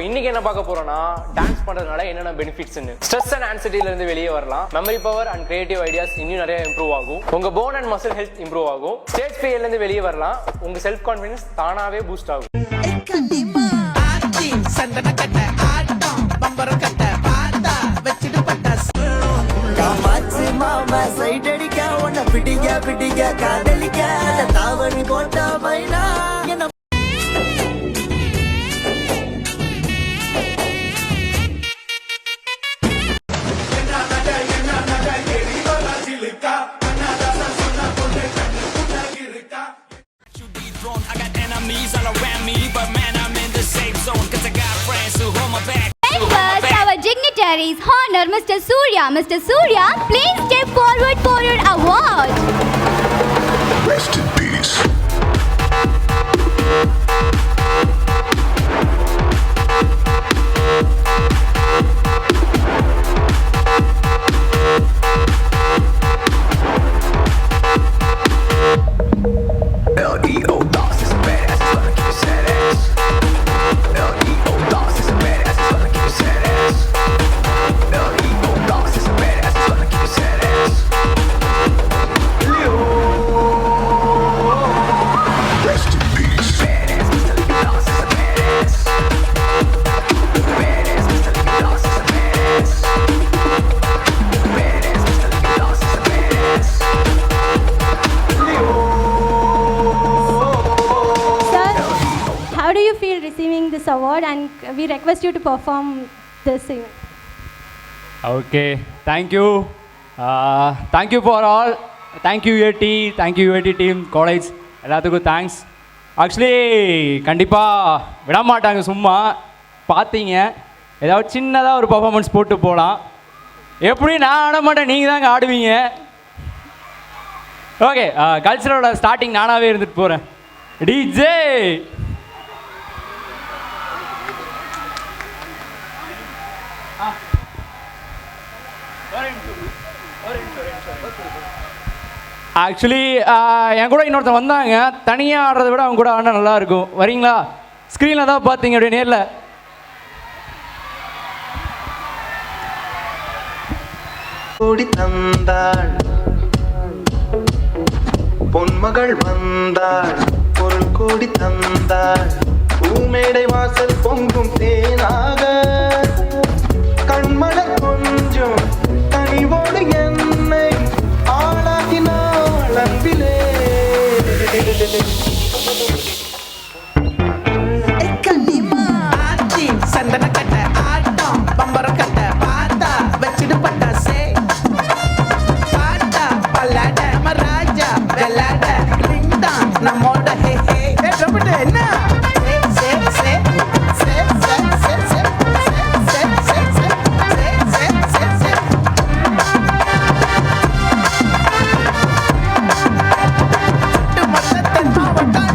O: இன்னைக்கு என்ன பார்க்க போறோம்னா dance பண்றதுனால என்னென்ன பெனிஃபிட்ஸ்னு. Stress and ஆன்சைட்டில இருந்து வெளியே வரலாம். Memory power and creative ideas இன்னும் நிறைய இம்ப்ரூவ் ஆகும். உங்க phone and muscle health improve ஆகும். ஸ்டேஜ் ஃபியர்ல இருந்து வெளியே வரலாம். உங்க செல்ஃப் கான்ஃபிடன்ஸ் தானாவே பூஸ்ட் ஆகும்.
L: மாமா சைட் அடிக்க உன்னை பிடிக்க காதலிக்க தாவணி போட்ட பைனா என்ன
F: First, our dignitaries honor Mr. Surya. Mr. Surya, please step forward for your award.
B: Rest in peace. L.E.O. Doss is a badass, it's gonna keep you sad ass. L.E.O. Doss is a badass, it's gonna keep you sad ass. L.E.O. Doss is a badass, it's gonna keep you sad ass. Rest in peace. Badass, Mr. Licky Doss is a badass. Badass, Mr. Licky Doss is a badass. Badass, Mr. Licky Doss is a badass.
C: How do you feel receiving this award, and we request you to perform this thing?
P: Okay, thank you. Thank you for all. Thank you UAT, thank you UAT team, college. எல்லாத்துக்கும் thanks. Actually கண்டிப்பாக விடமாட்டாங்க, சும்மா பார்த்தீங்க ஏதாவது சின்னதாக ஒரு performance போட்டு போகலாம். எப்படி நான் ஆட மாட்டேன், நீங்கள் தாங்க ஆடுவீங்க. ஓகே, கல்ச்சரோட ஸ்டார்டிங் நானாகவே இருந்துட்டு போகிறேன். டிஜே ஆக்சுவலி என் கூட இன்னொருத்தன் வந்தாங்க. தனியாக ஆடுறத விட அவங்க கூட ஆடினா நல்லாயிருக்கும். வரீங்களா? ஸ்க்ரீனில் தான் பார்த்தீங்க, அப்படியே நேரில்.
L: ஓடி தந்தாள் பொன்மகள் வந்தாள், பொருள் கோடி தந்தாள், பூமேடை வாசல் பொங்கும் தேனாக கண்மலர் கொஞ்சம் கனிவோடு என்னை ஆளாகினாள் அன்பிலே. கண்ணிமா ஆச்சி சந்தன கட்ட ஆட்டம் பம்பர கட்ட பாத்தா வச்சிடு பட்டாசே பாட்டா பல்லாட மராஜா வெள்ளாட லிங்டா நம்மோட ஹே ஹே ட்ரம்பட் என்ன சே சே சே சே சே சே சே சே சே சே சே சே மத்தன் மாவட்டம்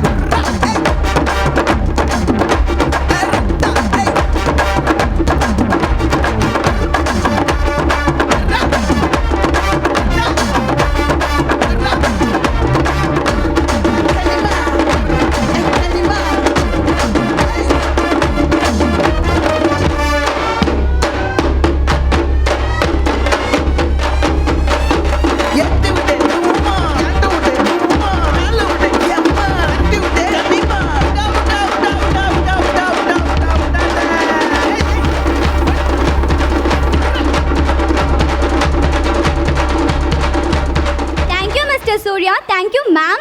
F: Thank you, Mr. Surya. Thank you, ma'am.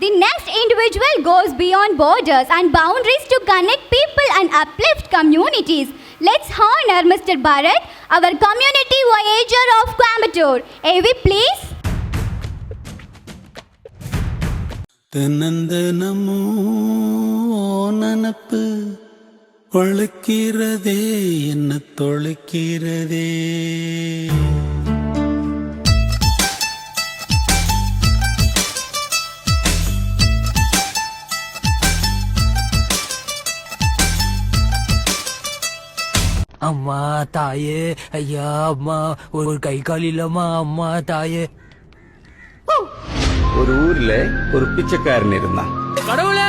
F: The next individual goes beyond borders and boundaries to connect people and uplift communities. Let's honor Mr. Bharat, our community voyager of Coimbatore. AV, please.
L: தன்னந்தனமோ நனப்பு வழுக்கிறதே என்ன தொலைக்கிறதே.
Q: அம்மா தாயே ஐயா அம்மா ஒரு கை கால் இல்லம்மா அம்மா தாயே.
R: ஒரு ஊர்ல ஒரு பிச்சைக்காரன் இருந்தான்.
S: கடவுளே,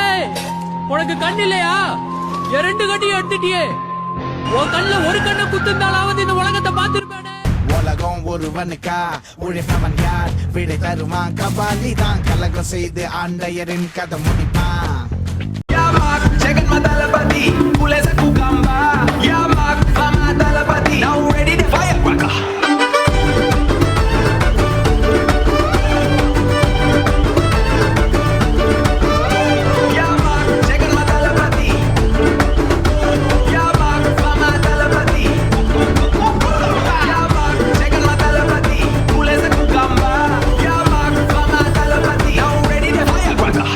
S: உனக்கு கண் இல்லையா? என் 2 கண்ணையும் எடுத்துட்டியே. உன் கண்ணுல ஒரு கண்ணை குத்துந்தாலாவது இந்த உலகத்தை பார்த்திருப்பேனே.
L: உலகம் ஒருவனுக்கா உழைப்பவன் யார்? விடை தருமா கபாலி தான். கலகம் செய்து ஆண்டையரின் கதை முடிப்பான். ஜெகன் மதலபதி புலேச குகம்பா யாமாக் ஃபமா தலபதி now ready to fire cracker. யாமாக் ஜெகன் மதலபதி யாமாக் ஃபமா தலபதி யாமாக் ஜெகன் மதலபதி புலேச குகம்பா யாமாக் ஃபமா தலபதி now ready to fire cracker.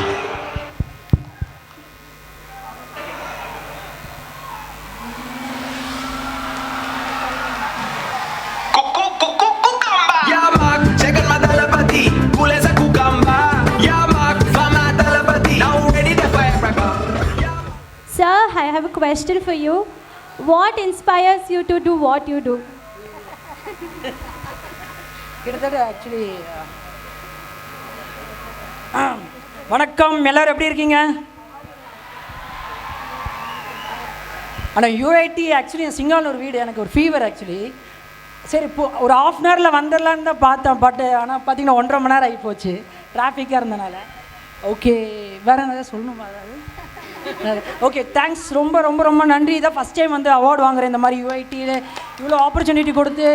L: Yamak, Jagan Madalapati, Pulesa Kukamba. Yamak, Fama Dalapati, now ready to fire cracker.
C: Sir, I have a question for you. What inspires you to do what you do?
S: கிட்டத்தட்ட actually வணக்கம், எல்லாரும் எப்படி இருக்கீங்க? ஆனால் UID actually என் சிங்கானூர் வீடு, எனக்கு ஒரு fever actually. சரி, இப்போ ஒரு ½ அன் ஹவரில் வந்துடலான்னு தான் பார்த்தேன். பட் ஆனால் பார்த்தீங்கன்னா 1.5 மணி நேரம் ஆகி போச்சு டிராஃபிக்காக இருந்தனால. ஓகே, வேறு என்ன சொல்லணுமா? அதாவது ஓகே, தேங்க்ஸ், ரொம்ப ரொம்ப ரொம்ப நன்றி. இதான் ஃபஸ்ட் டைம் வந்து அவார்டு வாங்குறேன் இந்த மாதிரி யூஐடியில் இவ்வளோ ஆப்பர்ச்சுனிட்டி கொடுத்து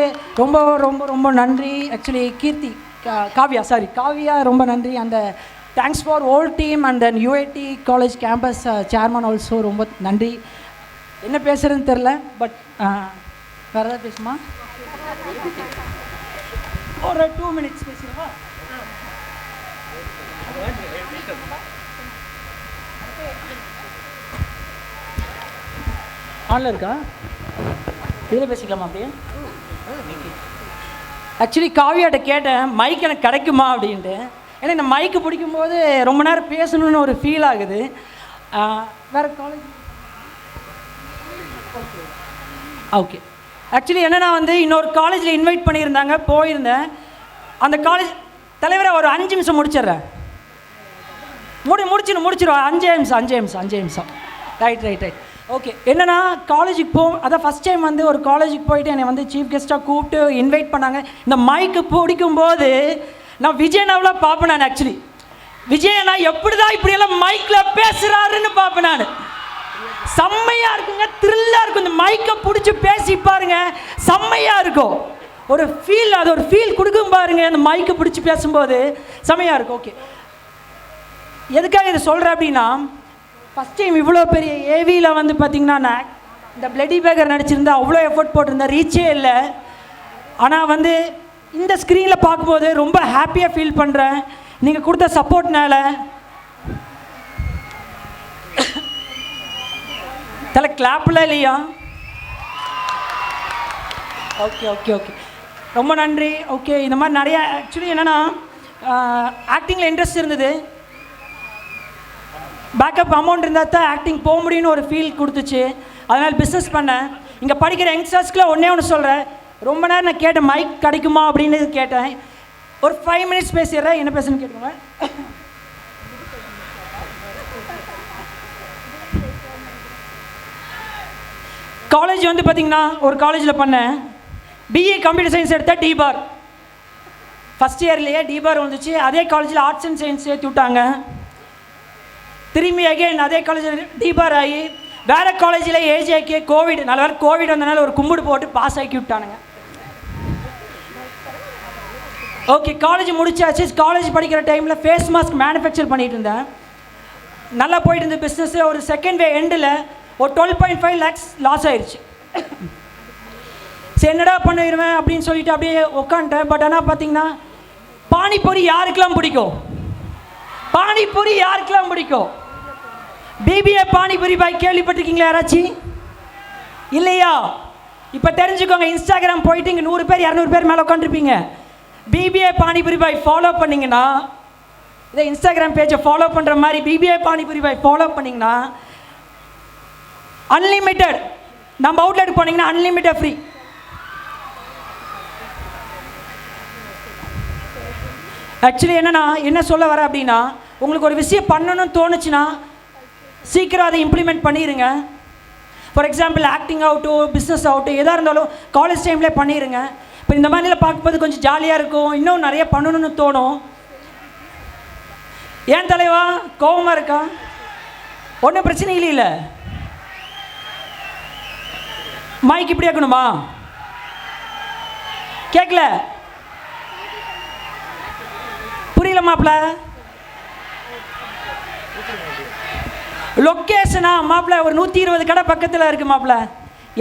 S: ரொம்ப ரொம்ப ரொம்ப நன்றி. ஆக்சுவலி கீர்த்தி காவியா ரொம்ப நன்றி. அந்த thanks for whole team and then UID college campus chairman also ரொம்ப நன்றி. என்ன பேசுகிறதுன்னு தெரில, பட் வேறு ஏதாவது பேசுமா? ஒரு 2 மினிட்ஸ் பேசுகிறவா? ஆன்ல இருக்கா? இதில் பேசிக்கலாமா? அப்படியே ஆக்சுவலி காவியாட்ட கேட்டேன் மைக் எனக்கு கிடைக்குமா அப்படின்ட்டு. ஏன்னா இந்த மைக்கு பிடிக்கும்போது ரொம்ப நேரம் பேசணுன்னு ஒரு ஃபீல் ஆகுது. வேறு காலேஜ் ஓகே. ஆக்சுவலி என்னென்னா வந்து இன்னொரு காலேஜில் இன்வைட் பண்ணியிருந்தாங்க, போயிருந்தேன். அந்த காலேஜ் தலைவரை ஒரு 5 நிமிஷம் முடிச்சிடுறேன். முடிச்சிடும் 5 நிமிஷம். ரைட். ஓகே, என்னென்னா காலேஜுக்கு அதான் ஃபஸ்ட் டைம் வந்து ஒரு காலேஜுக்கு போயிட்டு என்னை வந்து சீஃப் கெஸ்ட்டாக கூப்பிட்டு இன்வைட் பண்ணாங்க. இந்த மைக்கு பிடிக்கும்போது நான் விஜயனாவெலாம் பார்ப்பேன். நான் ஆக்சுவலி விஜயனா எப்படி தான் இப்படியெல்லாம் மைக்கில் பேசுகிறாருன்னு பார்ப்பேன் நான். செம்மையாக இருக்குங்க, த்ரில்லாக இருக்கும். இந்த மைக்கை பிடிச்சி பேசி பாருங்க, செம்மையாக இருக்கும். ஒரு ஃபீல், அது ஒரு ஃபீல் கொடுக்கும் பாருங்க அந்த மைக்கை பிடிச்சி பேசும்போது, செம்மையாக இருக்கும். ஓகே, எதுக்காக இதை சொல்கிறேன் அப்படின்னா, ஃபஸ்ட் டைம் இவ்வளோ பெரிய ஏவியில் வந்து பார்த்திங்கன்னா நான் இந்த பிளடி பேக்கர் நடிச்சிருந்தா அவ்வளோ எஃபர்ட் போட்டிருந்தேன், ரீச்சே இல்லை. ஆனால் வந்து இந்த ஸ்க்ரீனில் பார்க்கும்போது ரொம்ப ஹாப்பியாக ஃபீல் பண்ணுறேன் நீங்கள் கொடுத்த சப்போர்ட்னால. தலை கிளாப்லாம் இல்லையா? ஓகே ஓகே ஓகே, ரொம்ப நன்றி. ஓகே, இந்த மாதிரி நிறையா ஆக்சுவலி என்னென்னா ஆக்டிங்கில் இன்ட்ரெஸ்ட் இருந்தது, பேக்கப் அமௌண்ட் இருந்தால் தான் ஆக்டிங் போக முடியும்னு ஒரு ஃபீல் கொடுத்துச்சு. அதனால் பிஸ்னஸ் பண்ணேன். இங்கே படிக்கிற யங்ஸ்டர்ஸ்க்குலாம் ஒன்றே ஒன்று சொல்கிறேன், ரொம்ப நேரம் நான் கேட்டேன் மைக் கிடைக்குமா அப்படின்னு கேட்டேன். ஒரு 5 மினிட்ஸ் பேசிடுறேன், என்ன பேசுன்னு கேட்டுக்கோங்க. காலேஜ் வந்து பார்த்திங்கன்னா ஒரு காலேஜில் பண்ணேன், பிஏ கம்ப்யூட்டர் சயின்ஸ் எடுத்தால் டிபார். ஃபஸ்ட் இயர்லேயே டிபார் வந்துச்சு. அதே காலேஜில் ஆர்ட்ஸ் அண்ட் சயின்ஸ் சேர்த்து விட்டாங்க. திரும்பி அகைன் அதே காலேஜில் டிபார் ஆகி வேறு காலேஜில் ஏஜேகே கோவிட், நல்ல வேறு கோவிட் வந்தனால ஒரு கும்பிடு போட்டு பாஸ் ஆக்கி விட்டானுங்க. ஓகே, காலேஜ் முடிச்சாச்சு. காலேஜ் படிக்கிற டைமில் ஃபேஸ் மாஸ்க் மேனுஃபேக்சர் பண்ணிகிட்டு இருந்தேன். நல்லா போயிட்டு இருந்த பிஸ்னஸ். ஒரு செகண்ட் வே எண்டில் ஒரு 12.5 lakhs லாஸ் ஆயிடுச்சு. சரி என்னடா பண்ணிடுவேன் அப்படின்னு சொல்லிட்டு அப்படியே உட்காந்துட்டேன். பட் ஆனால் பார்த்தீங்கன்னா பானிபூரி யாருக்கெல்லாம் பிடிக்கும்? பானிபூரி யாருக்கெல்லாம் பிடிக்கும்? பிபிஏ பானிபூரி பாய் கேள்விப்பட்டிருக்கீங்களா யாராச்சும்? இல்லையா? இப்போ தெரிஞ்சுக்கோங்க, இன்ஸ்டாகிராம் போயிட்டு இங்கே 100 பேர் 200 பேர் மேலே உட்காந்துருப்பீங்க. பிபிஏ பானிபூரி பாய் ஃபாலோ பண்ணிங்கன்னா, இதை இன்ஸ்டாகிராம் பேஜை ஃபாலோ பண்ணுற மாதிரி பிபிஏ பானிபூரி பாய் ஃபாலோ பண்ணிங்கன்னா அன்லிமிட்டெட், நம்ம அவுட்லெட் போனீங்கன்னா அன்லிமிட்டட் ஃப்ரீ. ஆக்சுவலி என்னன்னா என்ன சொல்ல வர அப்படின்னா, உங்களுக்கு ஒரு விஷயம் பண்ணணும்னு தோணுச்சுன்னா சீக்கிரம் அதை இம்ப்ளிமெண்ட் பண்ணிடுங்க. ஃபார் எக்ஸாம்பிள் ஆக்டிங் ஆகட்டும், பிஸ்னஸ் ஆகட்டும், எதாக இருந்தாலும் காலேஜ் டைம்லேயே பண்ணிடுங்க. இப்போ இந்த மாதிரிலாம் பார்க்கும்போது கொஞ்சம் ஜாலியாக இருக்கும், இன்னும் நிறைய பண்ணணும்னு தோணும். ஏன் தலைவா கோபமாக இருக்கா? ஒன்றும் பிரச்சனை இல்லையில. மைக் இப்படி ஆக்கணுமா? கேட்கல, புரியல மாப்பிள்ள. லொக்கேஷனா மாப்பிள்ள? ஒரு 120 கடை பக்கத்தில் இருக்குது மாப்பிள்ள,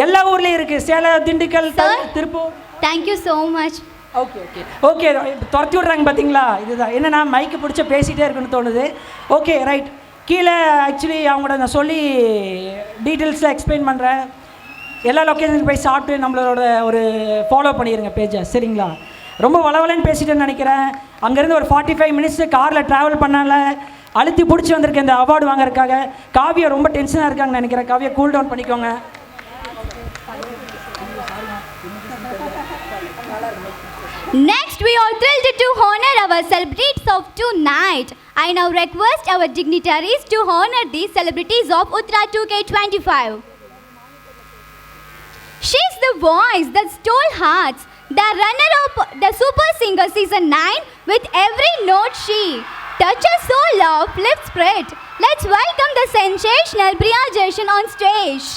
S: எல்லா ஊர்லேயும் இருக்குது. Salem, Dindigul, Tiruppur.
F: Thank you so much.
S: Okay okay okay, துரத்தி விட்றாங்க பார்த்தீங்களா? இதுதான் என்னென்னா மைக்கு பிடிச்ச பேசிகிட்டே இருக்குன்னு தோணுது. ஓகே ரைட், கீழே ஆக்சுவலி அவங்களோட நான் சொல்லி டீட்டெயில்ஸில் எக்ஸ்பிளைன் பண்ணுறேன். எல்லா லொக்கேஷனுக்கு போய் சாப்பிட்டு நம்மளோட ஒரு ஃபாலோ பண்ணிடுங்க பேஜை, சரிங்களா? ரொம்ப வளவலன்னு பேசிட்டேன்னு நினைக்கிறேன். அங்கேருந்து ஒரு 45 மினிட்ஸ் காரில் ட்ராவல் பண்ணால அழுத்தி பிடிச்சி வந்திருக்கேன் இந்த அவார்டு வாங்குறதுக்காக. காவியா ரொம்ப டென்ஷனாக இருக்காங்கன்னு நினைக்கிறேன். காவியா கூல் டவுன் பண்ணிக்கோங்க.
F: Next, we are thrilled to honor our celebrities of tonight. I now request our dignitaries to honor the celebrities of Uttara 2K25. She's the voice that stole hearts, the runner-up, the Super Singer Season 9. With every note she touches soul of lip spread. Let's welcome the sensational Priya Jason on stage.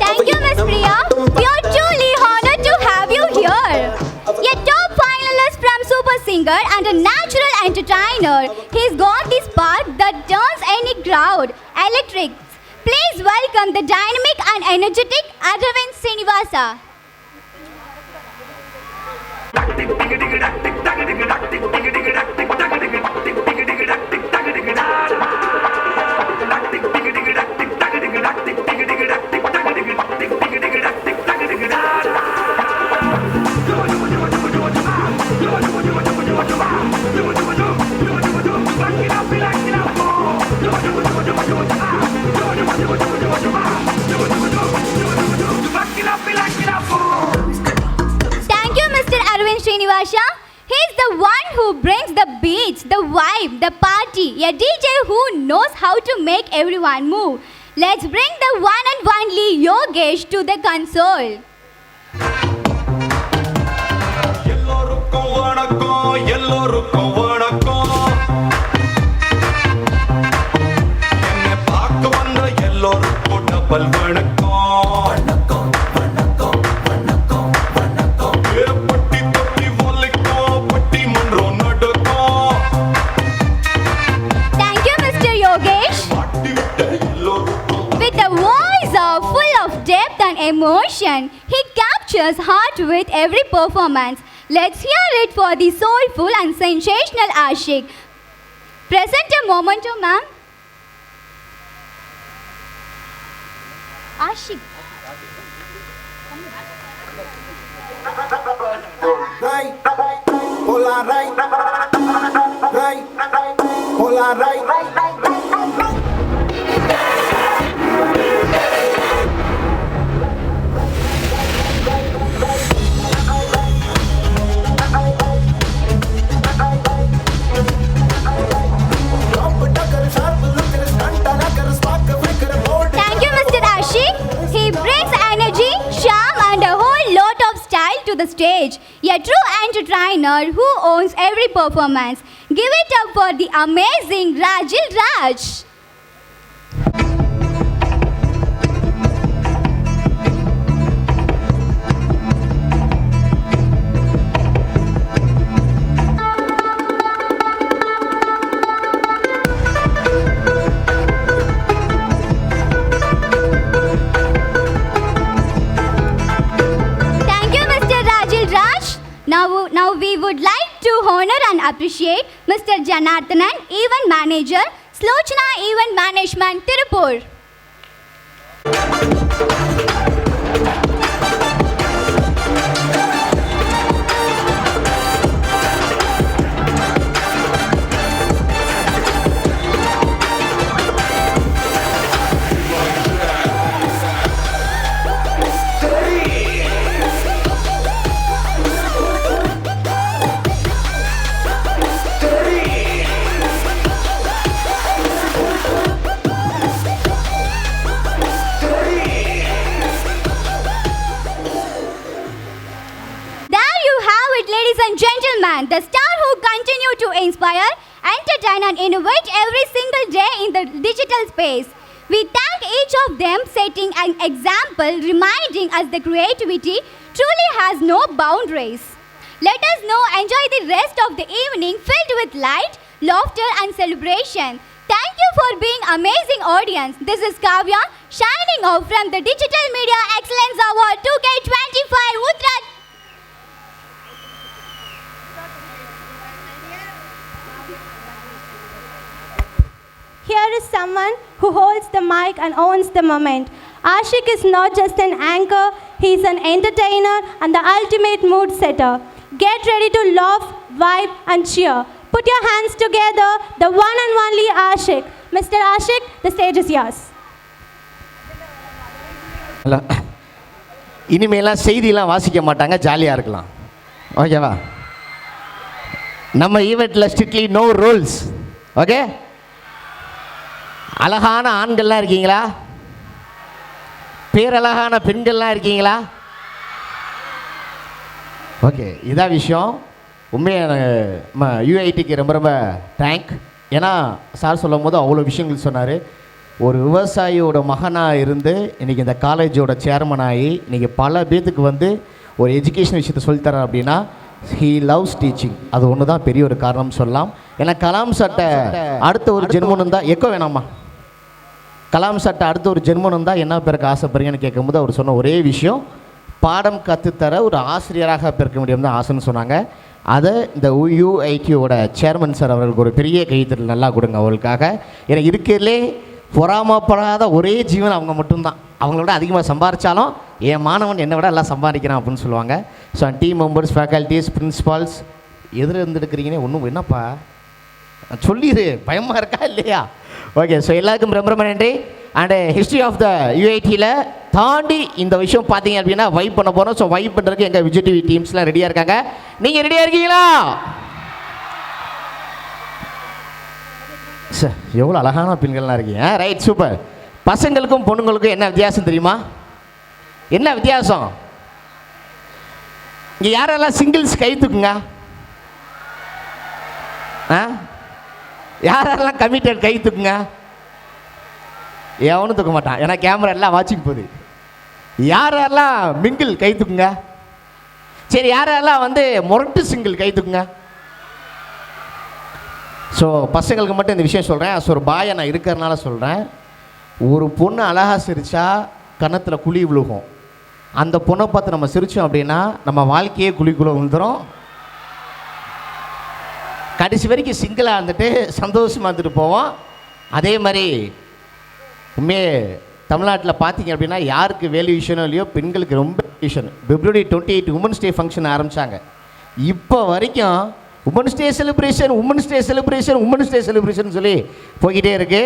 F: Thank you, Miss Priya. We are truly honored to have you here. A top finalist from Super Singer and a natural entertainer. He's got this spark that turns any crowd electric. Please welcome the dynamic and energetic Aravind Srinivasa. Thank you, Mr. Aravind Srinivasa. He's the one who brings the beats, the vibe, the party. A DJ who knows how to make everyone move. Let's bring the one and only Yogesh to the console.
L: எல்லோருக்கும் வணக்கம் எல்லோருக்கும் வணக்கம் என்னை பார்க்க வந்த எல்லோருக்கும் double வணக்கம் வணக்கம் வணக்கம் வணக்கம் வணக்கம் பட்டி தொட்டி வலிக்கும் பட்டி மன்றம் நடக்கும்.
F: Thank you, Mr. Yogesh. With a voice full of depth and emotion, he captures heart with every performance. Let's hear it for the soulful and sensational Ashik. Present a momento, ma'am. Ashik.
L: Right, pull on right, pull on right.
F: Thank you, Mr. Ashik. He brings energy, charm, and a whole lot of style to the stage. A true entertainer who owns every performance. Give it up for the amazing Rajil Raj. Thank you, Mr. Rajil Raj. Now we would like to honor and appreciate Mr. Janardhanan, Event Manager, Slochna Event Management, Tirupur. There you have it, ladies and gentlemen, the star who continue to inspire, entertain and innovate every single day in the digital space. We thank each of them setting an example, reminding us the creativity truly has no boundaries. Let us now enjoy the rest of the evening filled with light, laughter and celebration. Thank you for being amazing audience. This is Kavya shining off from the Digital Media Excellence Award 2K25 Uttara.
C: Here is someone who holds the mic and owns the moment. Ashik is not just an anchor, he is an entertainer and the ultimate mood setter. Get ready to laugh, vibe and cheer. Put your hands together, the one and only Ashik. Mr. Ashik, the stage is yours.
T: இனிமேலாம் செய்திலாம் வாசிக்க மாட்டாங்க, ஜாலியாக இருக்கலாம். ஓகேவா? நம்ம ஈவெண்ட்டில் strictly no rules. Okay? அழகான ஆண்கள்லாம் இருக்கீங்களா? பேரழகான பெண்கள்லாம் இருக்கீங்களா? ஓகே, இதான் விஷயம். உண்மையாக நம்ம யூஐடிக்கு ரொம்ப ரொம்ப தேங்க். ஏன்னா சார் சொல்லும் போது அவ்வளோ விஷயங்கள் சொன்னார். ஒரு விவசாயியோட மகனாக இருந்து இன்றைக்கி இந்த காலேஜோட சேர்மன் ஆகி இன்றைக்கி பல பேத்துக்கு வந்து ஒரு எஜுகேஷன் விஷயத்தை சொல்லித்தரேன் அப்படின்னா ஹீ லவ்ஸ் டீச்சிங். அது ஒன்று தான் பெரிய ஒரு காரணம் சொல்லலாம். ஏன்னா கலாம் சட்டை அடுத்த ஒரு ஜென்மனும் தான் எக்கோ வேணாமா, கலாம் சட்டை அடுத்த ஒரு ஜென்மனும் தான் என்ன பிறக்க ஆசைப்படுறீங்கன்னு கேட்கும்போது அவர் சொன்ன ஒரே விஷயம், பாடம் கற்றுத்தர ஒரு ஆசிரியராக பிறக்க முடியும் தான் ஆசைன்னு சொன்னாங்க. அதை இந்த யூஐடியோட சேர்மன் சார் அவர்களுக்கு ஒரு பெரிய கைத்தறல் நல்லா கொடுங்க அவர்களுக்காக. ஏன்னா இருக்கிறதுலே பொறாமப்படாத ஒரே ஜீவன் அவங்க மட்டும்தான். அவங்களோட அதிகமாக சம்பாதிச்சாலும் என் மாணவன் என்னை விட எல்லாம் சம்பாதிக்கிறான் அப்படின்னு சொல்லுவாங்க. ஸோ டீம் மெம்பர்ஸ், ஃபேக்கல்ட்டிஸ், பிரின்ஸிபால்ஸ் எதில் இருந்துருக்கிறீங்கன்னே ஒன்றும் என்னப்பா சொல்லிடு, பயமாக இருக்கா இல்லையா? ஓகே, ஸோ எல்லாருக்கும் ரொம்ப ரொம்ப நன்றி. அண்டு ஹிஸ்ட்ரி ஆஃப் த யூஐடியில் தாண்டி இந்த விஷயம் பார்த்தீங்க அப்படின்னா வைப் பண்ண போகிறோம். ஸோ வைப் பண்ணுறதுக்கு எங்கள் விஜய் டிவி டீம்ஸ்லாம் ரெடியாக இருக்காங்க. நீங்கள் ரெடியாக இருக்கீங்களா? சார் எவ்வளோ அழகான பெண்கள்லாம் இருக்கீங்க. Right, super. பசங்களுக்கும் பொண்ணுங்களுக்கும் என்ன வித்தியாசம் தெரியுமா? என்ன வித்தியாசம்? இங்கே யாரெல்லாம் சிங்கிள்ஸ் கை தூக்குங்க. யாரெல்லாம் கமிட்டட் கை தூக்குங்க. எவனும் தூக்க மாட்டான், ஏன்னா கேமரா எல்லாம் வாட்சிங் போகுது. யாரெல்லாம் மிங்கிள் கை தூக்குங்க. சரி, யாரெல்லாம் வந்து முரட்டு சிங்கிள் கை தூக்குங்க. ஸோ பசங்களுக்கு மட்டும் இந்த விஷயம் சொல்கிறேன். ஸோ ஒரு பாயை நான் இருக்கிறதுனால சொல்கிறேன். ஒரு பொண்ணு அழகாக சிரித்தா கன்னத்தில் குழி விழுகும். அந்த பொண்ணை பார்த்து நம்ம சிரித்தோம் அப்படின்னா நம்ம வாழ்க்கையே குழிக்குள்ளே விழுந்துடும். கடைசி வரைக்கும் சிங்கிளாக இருந்துட்டு சந்தோஷமாக இருந்துட்டு போவோம். அதே மாதிரி உண்மையே தமிழ்நாட்டில் பார்த்தீங்க அப்படின்னா யாருக்கு வேல்யூஷனோ இல்லையோ பெண்களுக்கு ரொம்ப valuation. February 28 women's day function ஆரம்பித்தாங்க. இப்போ வரைக்கும் women's day celebration, women's day celebration, women's day celebration சொல்லி போய்கிட்டே இருக்குது.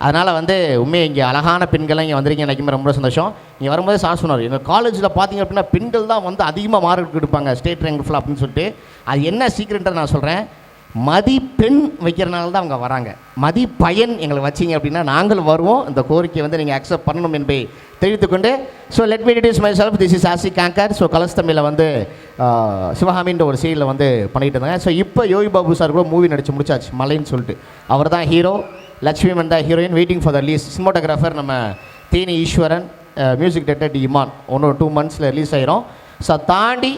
T: அதனால் வந்து உண்மையை இங்கே அழகான பெண்கள்லாம் இங்கே வந்துருக்கீங்க, எனக்கு ரொம்ப சந்தோஷம். இங்கே வரும்போது சார் சொன்னார், எங்கள் காலேஜில் பார்த்தீங்க அப்படின்னா பெண்கள் தான் வந்து அதிகமாக மார்க் எடுப்பாங்க ஸ்டேட் ரேங்க் ஃபுல்லாக அப்படின்னு சொல்லிட்டு. அது என்ன சீக்கிரட்டை நான் சொல்கிறேன். மதிப்பெண் வைக்கிறனால தான் அவங்க வராங்க. மதிப்பயன் எங்களுக்கு வச்சிங்க அப்படின்னா நாங்கள் வருவோம். இந்த கோரிக்கையை வந்து நீங்கள் அக்செப்ட் பண்ணணும் என்பதை தெரிவித்துக்கொண்டு, so let me introduce myself. This is Aashiq anchor. So Colors தமிழில் வந்து சிவகாமின்ற ஒரு சீரியலில் வந்து பண்ணிகிட்டு இருந்தாங்க. ஸோ இப்போ யோகி பாபு சார் கூட மூவி நடிச்சு முடிச்சாச்சு, மலைன்னு சொல்லிட்டு. அவர் தான் ஹீரோ, லட்சுமி மன் தான் heroine. Waiting for the release. Cinematographer நம்ம Theni Eswaran, music director Imman. 1 or 2 months release ஆயிரும். ஸோ தாண்டி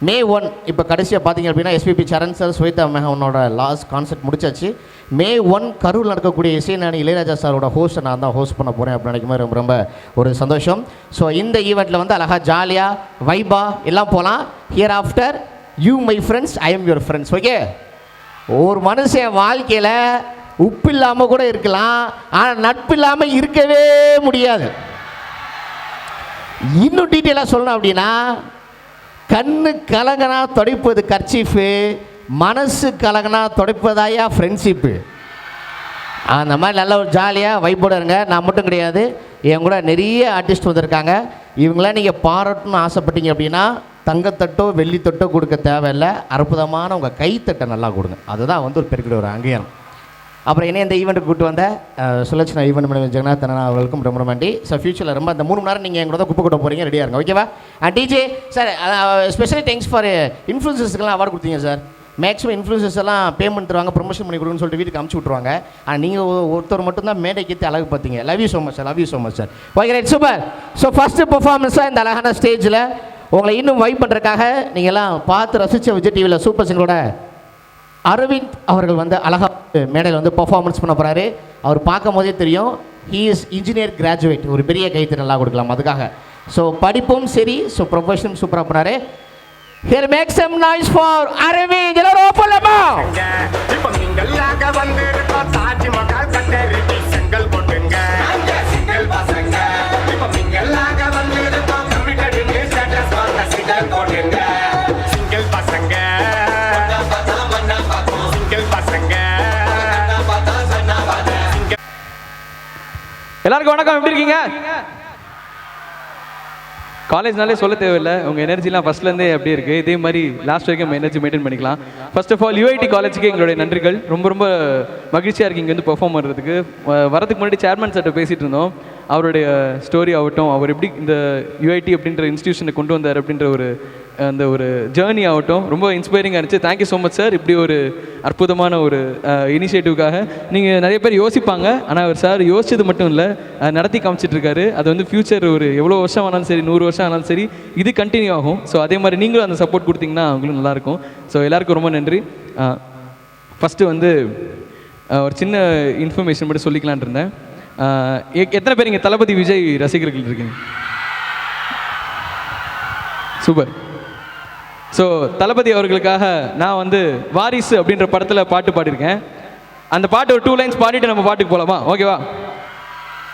T: May 1 இப்போ கடைசியாக பார்த்தீங்க அப்படின்னா எஸ்பிபி சரண் சார், ஸ்வேதா மெஹனோட லாஸ்ட் கான்சர்ட் முடிச்சாச்சு. May 1 கரூரில் நடக்கக்கூடிய இசைஞானி இளையராஜா சாரோட ஹோஸ்ட்டை நான் தான் ஹோஸ்ட் பண்ண போகிறேன் அப்படின்னு நினைக்கும் போது ரொம்ப ரொம்ப ஒரு சந்தோஷம். ஸோ இந்த ஈவெண்ட்டில் வந்து அழகாக ஜாலியாக வைபா எல்லாம் போகலாம். Here after you my friends, I am your friends. Okay, ஒரு மனுஷன் வாழ்க்கையில் உப்பு இல்லாமல் கூட இருக்கலாம், ஆனால் நட்பு இல்லாமல் இருக்கவே முடியாது. இன்னும் டீட்டெயிலாக சொல்லணும் அப்படின்னா, கண்ணு கலங்கனா துடைப்பது கர்ச்சீஃபு, மனசு கலங்கனா துடைப்பதாயா ஃப்ரெண்ட்ஷிப்பு. அந்த மாதிரி நல்ல ஒரு ஜாலியாக வைப்போட இருங்க. நான் மட்டும் கிடையாது, என் கூட நிறைய ஆர்டிஸ்ட் வந்திருக்காங்க. இவங்களாம் நீங்கள் பாராட்டணும்னு ஆசைப்பட்டீங்க அப்படின்னா தங்கத்தட்டோ வெள்ளித்தட்டோ கொடுக்க தேவையில்லை, அற்புதமான உங்கள் கைத்தட்டை நல்லா கொடுங்க. அதுதான் வந்து ஒரு பெருக்கிற ஒரு அங்கீகாரம். அப்புறம் என்ன இந்த ஈவெண்ட்டுக்கு கூப்பிட்டு வந்த சுலட்சணா ஈவெண்ட் மேனேஜர் ஜெகநாத் அண்ணா அவர்களுக்கும் ரொம்ப நன்றி. ஸோ ஃபியூச்சரில் ரொம்ப அந்த 3 மணி நேரம் நீங்கள் எங்களோட தான் குப்பை கொட்ட போகிறீங்க, ரெடியாக இருங்க. ஓகேவா? DJ sir, specially thanks for இன்ஃப்ளூன்சர்ஸ்க்கெலாம் அவார்டு கொடுத்தீங்க சார். மேக்ஸிமம் இன்ஃப்ளூன்சர்ஸ் எல்லாம் பேமெண்ட் தருவாங்க, ப்ரொமோஷன் பண்ணி கொடுக்குன்னு சொல்லிட்டு வீட்டுக்கு அமுச்சு விட்ருவாங்க. ஆனால் நீங்கள் ஒருத்தர் மட்டும்தான் மேடைக்கு அழகு பார்த்தீங்க. Love you so much sir, love you so much sir. Okay, right, super. So first பெர்ஃபார்மன்ஸாக இந்த அழகான ஸ்டேஜில் உங்களை இன்னும் வைப் பண்ணுறதுக்காக நீங்கள்லாம் பார்த்து ரசித்த விஜய் டிவியில் சூப்பர் சிங்கரோட அரவிந்த் அவர்கள் வந்து அழகாக மேடையில் வந்து பர்ஃபார்மன்ஸ் பண்ண போகிறாரு. அவர் பார்க்கும் போதே தெரியும், ஹீ இஸ் இன்ஜினியர் கிராஜுவேட். ஒரு பெரிய கைத்து நல்லா கொடுக்கலாம் அதுக்காக. ஸோ படிப்பும் சரி, ஸோ ப்ரொஃபஷனும் சூப்பராக பண்ணாரு. Here make some noise for Aravind. எல்லாரும் ஓப்பலமா இப்போ நீங்களாக வந்திருக்கோம் தாஜ்மஹால் கட்டறிட்டி செங்கல் போட்டுங்க சிங்கிள் பசங்க. இப்போ நீங்களாக வந்திருக்கோம் கமிட்டட் ஸ்டேட்டஸ் வாங்க சிங்கிள் போட்டுங்க சிங்கிள் பசங்க.
P: எல்லாருக்கும் வணக்கம், எப்படி இருக்கீங்க? காலேஜ்னாலே சொல்ல தேவையில்லை, உங்கள் எனர்ஜிலாம் ஃபஸ்ட்லேருந்தே எப்படி இருக்குது, இதே மாதிரி லாஸ்ட் வரைக்கும் நம்ம எனர்ஜி மெயின்டைன் பண்ணிக்கலாம். ஃபர்ஸ்ட் ஆஃப் ஆல் யூஐடி காலேஜுக்கு எங்களுடைய நன்றிகள். ரொம்ப ரொம்ப மகிழ்ச்சியாக இருக்குது இங்கே வந்து பெர்ஃபார்ம் பண்ணுறதுக்கு. வரதுக்கு முன்னாடி சேர்மன் சார்ட்ட பேசிகிட்டு இருந்தோம். அவருடைய ஸ்டோரி ஆகட்டும், அவர் எப்படி இந்த யூஐடி அப்படின்ற இன்ஸ்டியூஷனை கொண்டு வந்தார் அப்படின்ற அந்த ஒரு ஜேர்னி ஆகட்டும், ரொம்ப இன்ஸ்பைரிங்காக இருந்துச்சு. Thank you so much sir. இப்படி ஒரு அற்புதமான ஒரு இனிஷியேட்டிவ்காக. நீங்கள் நிறைய பேர் யோசிப்பாங்க, ஆனால் அவர் சார் யோசிச்சது மட்டும் இல்லை, நடத்தி காமிச்சிட்ருக்காரு. அது வந்து ஃப்யூச்சர் ஒரு எவ்வளோ வருஷம் ஆனாலும் சரி, 100 வருஷம் ஆனாலும் சரி, இது கண்டினியூ ஆகும். ஸோ அதே மாதிரி நீங்களும் அந்த சப்போர்ட் கொடுத்தீங்கன்னா அவங்களும் நல்லாயிருக்கும். ஸோ எல்லாருக்கும் ரொம்ப நன்றி. ஃபஸ்ட்டு வந்து ஒரு சின்ன இன்ஃபர்மேஷன் மட்டும் சொல்லிக்கலான் இருந்தேன். எத்தனை பேர் இங்கே தளபதி விஜய் ரசிகர்கள் இருக்கீங்க? சூப்பர். ஸோ தளபதி அவர்களுக்காக நான் வந்து வாரிசு அப்படின்ற படத்தில் பாட்டு பாடியிருக்கேன். அந்த பாட்டு ஒரு 2 lines பாடிட்டு நம்ம பாட்டுக்கு போகலாமா? ஓகேவா?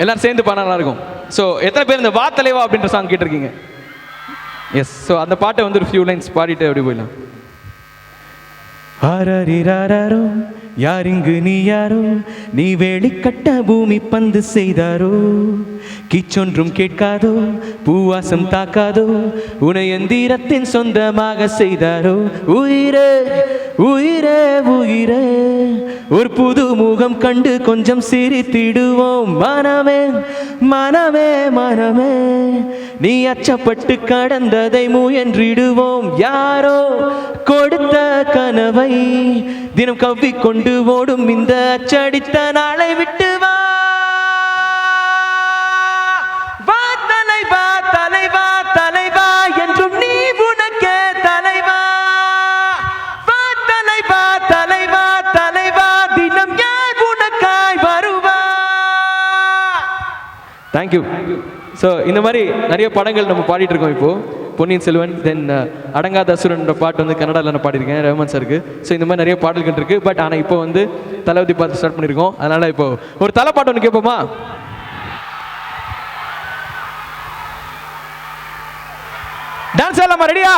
P: எல்லோரும் சேர்ந்து பாட நல்லாயிருக்கும். ஸோ எத்தனை பேர் இந்த வா தலைவா அப்படின்ற சாங் கேட்டிருக்கீங்க? எஸ். ஸோ அந்த பாட்டை வந்து ஒரு few lines பாடிட்டு அப்படி போயிடலாம்.
I: ஆராரிராரோ யாரிங்கு நீ யாரோ, நீ வேலிக்கட்ட பூமி பந்து செய்தாரோ, கீச்சொன்றும் கேட்காதோ பூவாசம் தாக்காதோ, உனை எந்திரத்தின் சொந்தமாக செய்தாரோ. உயிரே உயிரே உயிரே, ஒரு புது முகம் கண்டு கொஞ்சம் சிரித்திடுவோம். மனமே மனமே மனமே, நீ அச்சப்பட்டு கடந்ததை முயன்றிடுவோம். யாரோ கொடுத்த கனவை தினம் கவ்விக்கொண்டு ஓடும் இந்த அச்சடித்த நாளை விட்டு வா. வா தலைவா தலைவா தலைவா என்றும் நீ உனக்கே தலைவா. வா தலைவா தலைவா தலைவா, தினம் யார் உனக்காய் வருவா. தேங்க்யூ. ஸோ இந்த மாதிரி நிறைய படங்கள் நம்ம பாடிட்டு இருக்கோம். இப்போது பொன்னியின் செல்வன், தென் அடங்காத அசுரன்ற பாட்டு வந்து கன்னடாவில் நான் பாடியிருக்கேன் ரஹ்மான் சாருக்கு. ஸோ இந்த மாதிரி நிறைய பாடல்கள் இருக்குது. பட் ஆனால் இப்போ வந்து தளபதி பார்த்து ஸ்டார்ட் பண்ணியிருக்கோம். அதனால் இப்போ ஒரு தலை பாட்டு ஒன்று கேட்போமா? டான்ஸ் ஆடலாமா? ரெடியா?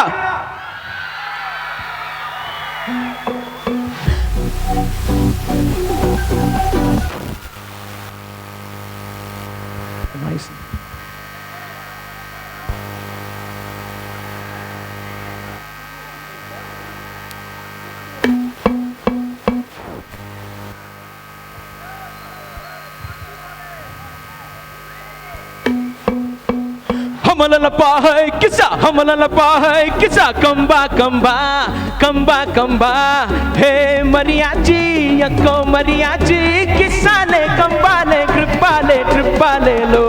I: Nice. Hamalapa hai kisa, hamalapa hai kisa, kamba kamba, kamba kamba. Hey mariachi, yakko mariachi, kisa le kamba le, kripa le, tripa le lo.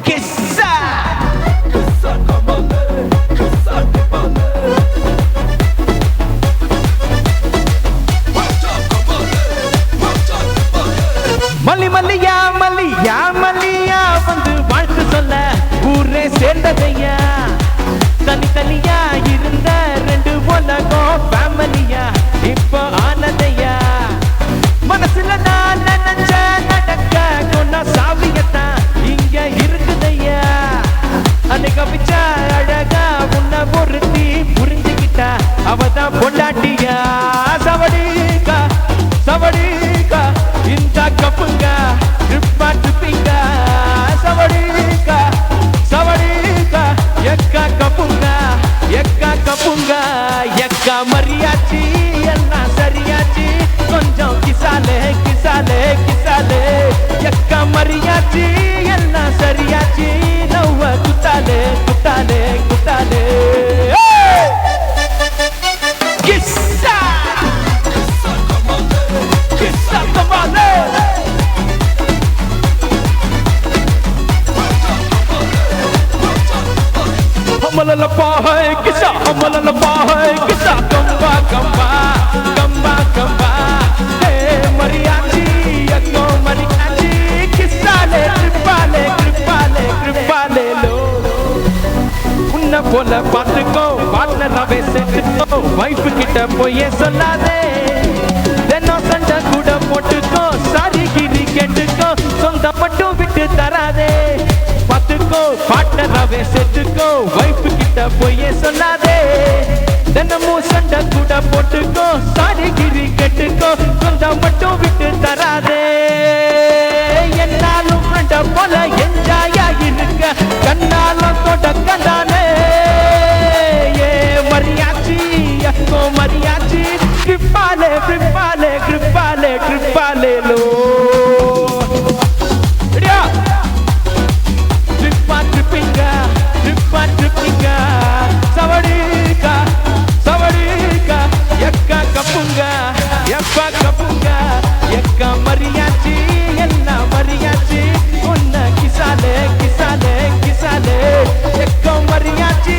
I: Kisa, kisa kamba le, kisa tripa le. மல்லி மல்லியா மல்லியா மல்லியா வந்து வாழ்த்து சொல்ல ஊரே சேர்ந்ததையா. தனித்தனியா இருந்த ரெண்டு உலகம் ஃபேமிலியா இப்போ ஆனதையா. மனசுல நான் நினைச்ச நடக்க கொண்ட சாவியத்தான் இங்க இருக்குதையா. அன்னைக்கு பிச்ச அழகா உன்னை ஒருத்தி புரிஞ்சுக்கிட்டா, அவதான் பொண்டாட்டியா. சவடிக்கா சவடிக்கா இந்த கப்புங்க ட்ரிப்பா ட்ரிப்பிங்க. சவடிக்கா சவடிக்கா எக்கா கப்புங்க எக்கா கப்புங்க. எக்கா மரியாச்சி எல்லாம் சரியாச்சி, கொஞ்சம் கிசாலே கிசாலே கிசாலே. எக்கா மரியாச்சி எல்லாம் சரியாச்சி, நவ்வ குத்தாலே குத்தாலே குத்தாலே. கிஸ்ஸா கிஸ்ஸா கமாலே. Hamalapa hai kisa, hamalapa hai kisa, kamba kamba, kamba kamba. Hey mariachi, yakko mariachi, kisa le, tripa le, kripa le, kripa le lo. உன்னை போல பார்த்துக்கோ, பார்ட்னராகவே சேர்த்துக்கோ, வைஃபு கிட்ட போயே சொல்லாதே. தினம் சண்டை கூட போட்டுக்கோ, சாரி கிரி கேட்டுக்கோ, சொந்தம் மட்டும் விட்டு தராதே. பார்த்துக்கோ பார்ட்னராகவே சேர்த்துக்கோ, வைஃபு கிட்ட போயே சொல்லாதே. தினமும் சண்டை கூட போட்டுக்கோ, சாரி கிரி கேட்டுக்கோ, சொந்தம் மட்டும் விட்டு தராதே. என்னாலும் ஃப்ரெண்ட போல என்ஜாயா இருக்க, கண்ணாலும் தொடக்கந்தானே. ஏ மரியாச்சி அக்கோ மரியாச்சி, கிரிப்பாலே கிரிப்பாலே கிரிப்பாலே கிரிப்பாலே லோ. ரெடியா? ட்ரிப்பா ட்ரிப்பிங்க ட்ரிப்பா ட்ரிப்பிங்க. சவடிக்கா சவடிக்கா எக்கா கப்புங்க எப்பா கப்புங்க. எக்கா மரியாச்சி எல்லாம் மரியாச்சி, உன்ன கிசாலே கிசாலே கிசாலே. எக்கா மரியாச்சி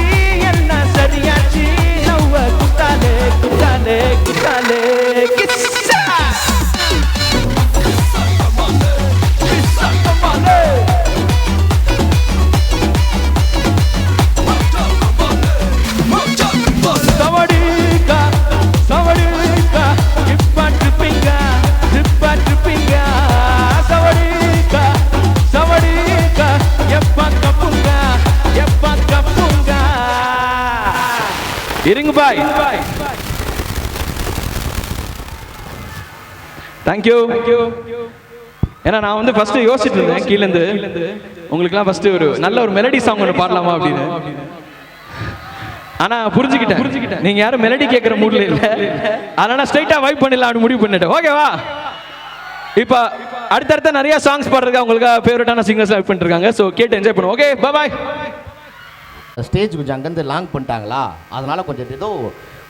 I: எல்லாம் சரியாச்சி, நவ்வ குத்தாலே குத்தாலே குத்தாலே. கிஸ்ஸா கிஸ்ஸா கமாலே. சவடிக்கா சவடிக்கா இப்பா ட்ரிப்பிங்க ட்ரிப்பா ட்ரிப்பிங்க. சவடிக்கா சவடிக்கா எப்பா கப்புங்க எப்பா கப்புங்க. இருங்க பாய்.
H: தேங்க்யூ. ஏன்னா நான் வந்து ஃபர்ஸ்ட் யோசிச்சுட்டு இருந்தேன் கீழேருந்து உங்களுக்குலாம் ஃபர்ஸ்ட் ஒரு நல்ல ஒரு மெலடி சாங் ஒன்று பாடலாமா அப்படின்னு. ஆனா புரிஞ்சுக்கிட்டேன் நீங்க யாரும் மெலடி கேட்குற மூட்ல இல்லை, அதனால ஸ்ட்ரைட்டா வைப் பண்ணிடலாம் முடிவு பண்ணிட்டேன். ஓகேவா? இப்போ அடுத்தடுத்த நிறைய சாங்ஸ் பாடுறதுக்கு அவங்களுக்கு ஃபேவரட்டான சிங்கர்ஸ் வைப் பண்ணிட்டு இருக்காங்க. ஸோ கேட்டு என்ஜாய் பண்ணுவோம். Okay bye.
T: ஸ்டேஜ் கொஞ்சம் அங்கேருந்து லாங் பண்ணிட்டாங்களா, அதனால கொஞ்சம் ஏதோ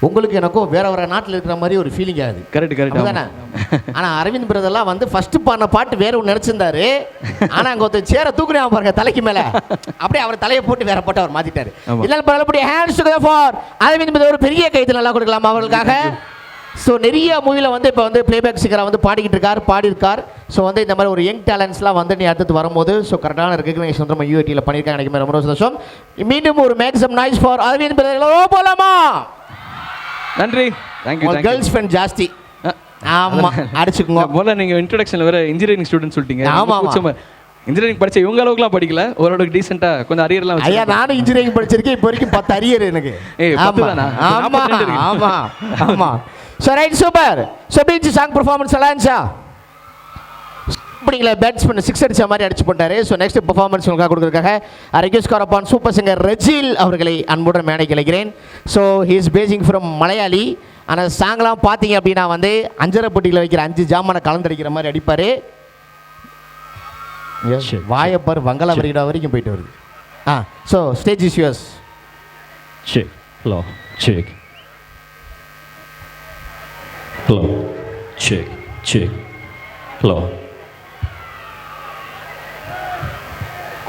T: உங்களுக்கு எனக்கும் வேற வேற நாட்டில் இருக்கிற மாதிரி ஒரு ஃபீலிங் ஆகுது.
H: கரெக்ட்
T: தானே? ஆனால் அரவிந்த் பிரதர்லாம் வந்து ஃபர்ஸ்ட் பாடின பாட்டு வேற ஒன்று நினச்சிருந்தாரு. ஆனால் அங்கே ஒருத்தர் சேர தூக்குறேன் பாருங்க தலைக்கு மேலே, அப்படியே அவர் தலையை போட்டு வேற போட்டு அவர் மாற்றிட்டாரு. இதெல்லாம் பரவாயில்ல. Hands together for Aravind brother. ஒரு பெரிய கைது நல்லா கொடுக்கலாம் அவர்களுக்காக. ஸோ நிறைய மூவியில் வந்து இப்போ வந்து பிளேபேக் சிங்கராக வந்து பாடியிருக்கார். ஸோ வந்து இந்த மாதிரி ஒரு யங் டேலண்ட்ஸ்லாம் வந்து நீ அடுத்து வரும்போது ஸோ கரெக்டான ரெகக்னேஷன் நம்ம யூஐடியில் பண்ணியிருக்காங்க. எனக்கு ரொம்ப சந்தோஷம். மீண்டும் ஒரு maximum noise for Aravind brother. போலாமா?
H: நன்றி. தேங்க்யூ.
T: கேர்ள்ஸ் ஃப்ரெண்ட் ஜாஸ்தி. ஆமா, அடிச்சுக்கோங்க.
H: போல நீங்க இன்ட்ரோடக்ஷன்ல வேற இன்ஜினியரிங் ஸ்டூடெண்ட் சொல்லிட்டீங்க.
T: ஆமா.
H: இன்ஜினியரிங் படிச்ச இவங்க அளவுக்குலாம் படிக்கல, ஓரளவுக்கு டீசெண்டா கொஞ்சம் அரியர்லாம்
T: ஐயா. நானும் இன்ஜினியரிங் படிச்சிருக்கேன், இப்போ வரைக்கும் 10 அரியர் எனக்கு. ஆமா. So right, super. So beach song performance அலான்ஸா அப்படிங்களா? பேட்ஸ்மேன் 6 அடிச்ச மாதிரி அடிச்சு போட்டாரு. ஸோ நெக்ஸ்ட் பெர்ஃபார்மன்ஸ் உங்களுக்காக கொடுக்குறதுக்காக request call upon super singer ரஜில் அவர்களை அன்புடன் மேடை கிடைக்கிறேன். So he is basing from Malayali. ஆனால் சாங்லாம் பார்த்தீங்க அப்படின்னா வந்து அஞ்சரைப்பட்டியில் வைக்கிற 5 ஜாமானை கலந்தடிக்கிற மாதிரி அடிப்பார். வாயப்பார் வங்காள வரிகிற வரைக்கும் போயிட்டு வருது. So stage is yours.
H: Check hello check hello check hello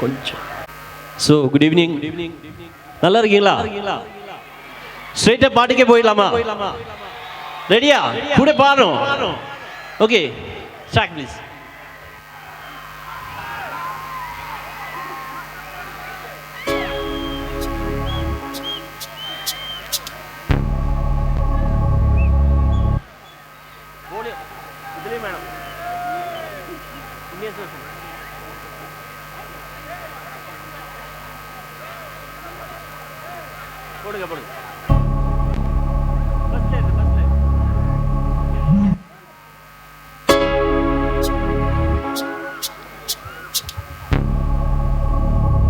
U: கொஞ்சம். So good evening. நல்லா இருக்கீங்களா? ஸ்ட்ரெயிட்டாக பாட்டுக்கே போயிடலாமா? ரெடியா? கூட பாடுறோம். Okay, start please. இதுலேயே மேடம் இங்கே போடுங்க.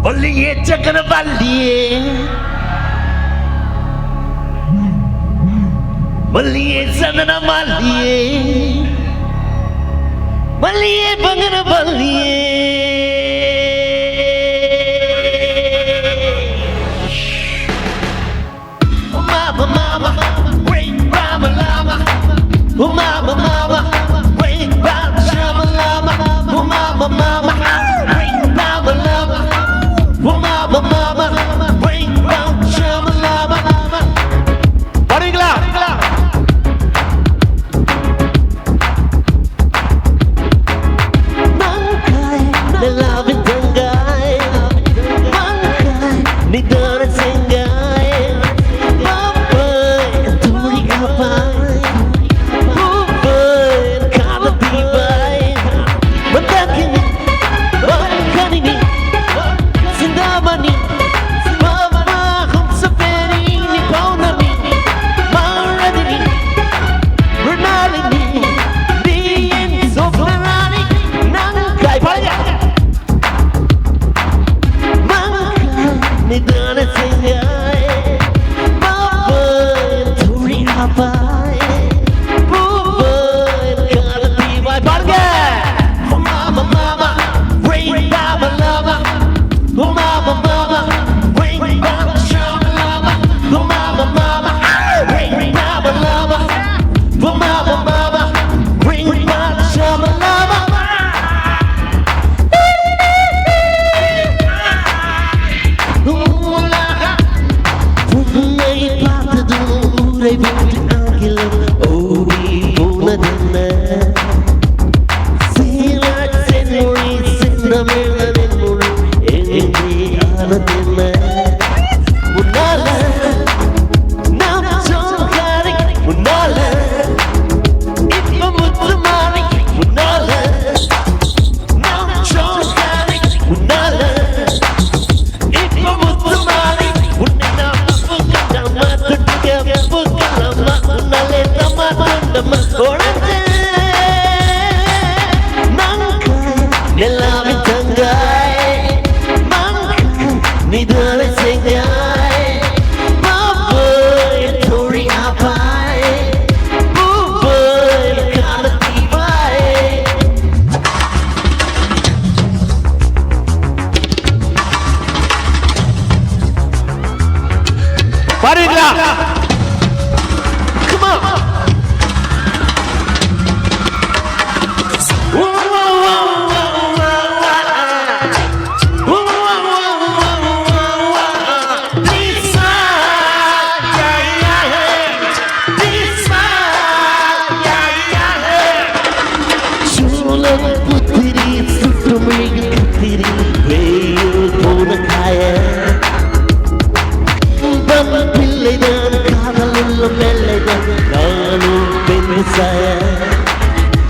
L: வள்ளியே சக்கர வள்ளியே சந்தன மல்லியே வள்ளியே பங்கன வள்ளியே mama, wait, mama, lama. Oh, mama, wait, mama, lama. Oh, mama, wait, mama, lama. Oh, mama, wait, mama, lama. பாடுவீங்களா? மங்காய் நிலாவின் தங்காய் மங்காய் நீ தான செங்காய்
U: பாடுவீங்களா? Come on.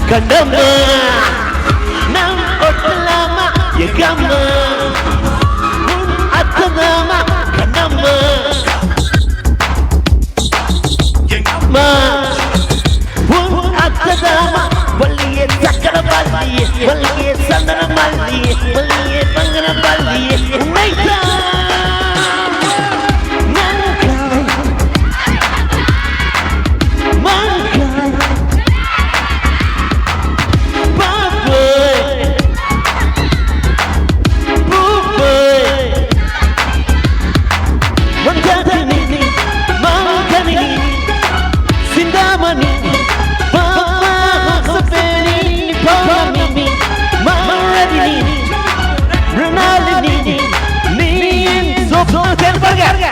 U: கண்டம்மா நம் ஒட்டலாமா எங்கம்மா அத்தனாமா கண்டம்மா எங்கம்மா அத்தனாமா வள்ளியே சக்கர பால்லியே வள்ளியே சந்தன பால்லியே வள்ளியே பங்கன பால்லியே உண்மைதான்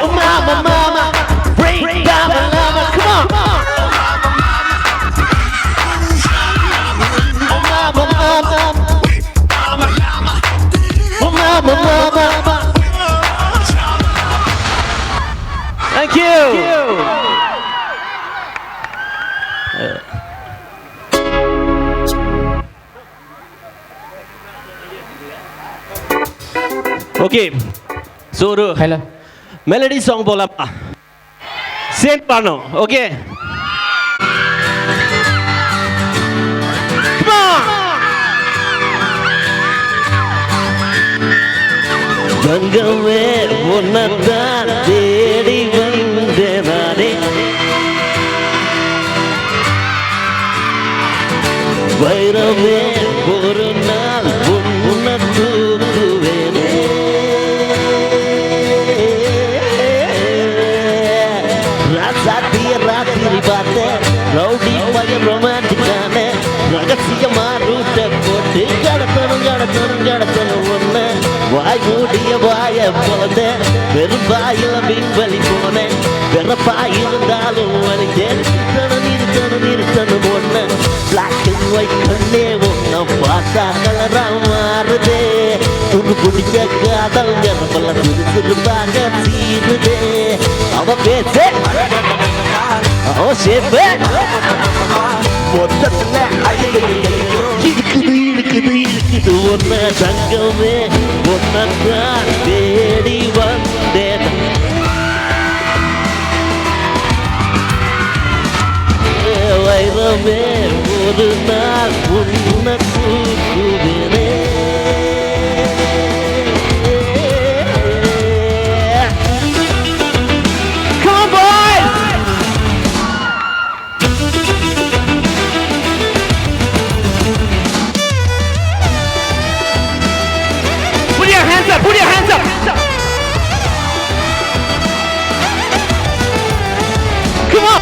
U: Mama, mama, break down the lava, come on. Mama, mama, mama, mama. Thank you. Okay, so hello. Melody song போலாமா? சேம் பண்ணோம். ஓகே, தங்கமே உன்னதான் தேடி வந்தேனானே வைரமே ஒரு நாள் உன்னை தூக்குவேனே ராத்திரி பார்த்தேன் ரவுடி பையன் ரொமான்டிக்கான ரகசியமா ரூட்டை போட்டு கடத்தணும் ஒண்ணு வாய் மூடிய வாய போல வெறும் வாயில மீன்வழி போனேன் வெறப்பாயிருந்தாலும் வலிச்சேன் நிறுத்தணும் ஒண்ணு பிளாக் அண்ட் ஒயிட் கண்ணே ஒன்ன பார்த்தா கலரா மாறுதே துணு பிடிச்ச காதல் நிறப்பல திருப்பாக தீருதே அவ பேச அவ சேப்ப மொத்தத்துல இருக்குது ஒன்ன தங்கமே ஒன்னதான் தேடி வந்தேன் வைரமே ஒரு நாள் உன்னை தூக்குவேனே Put your hands up! Come on!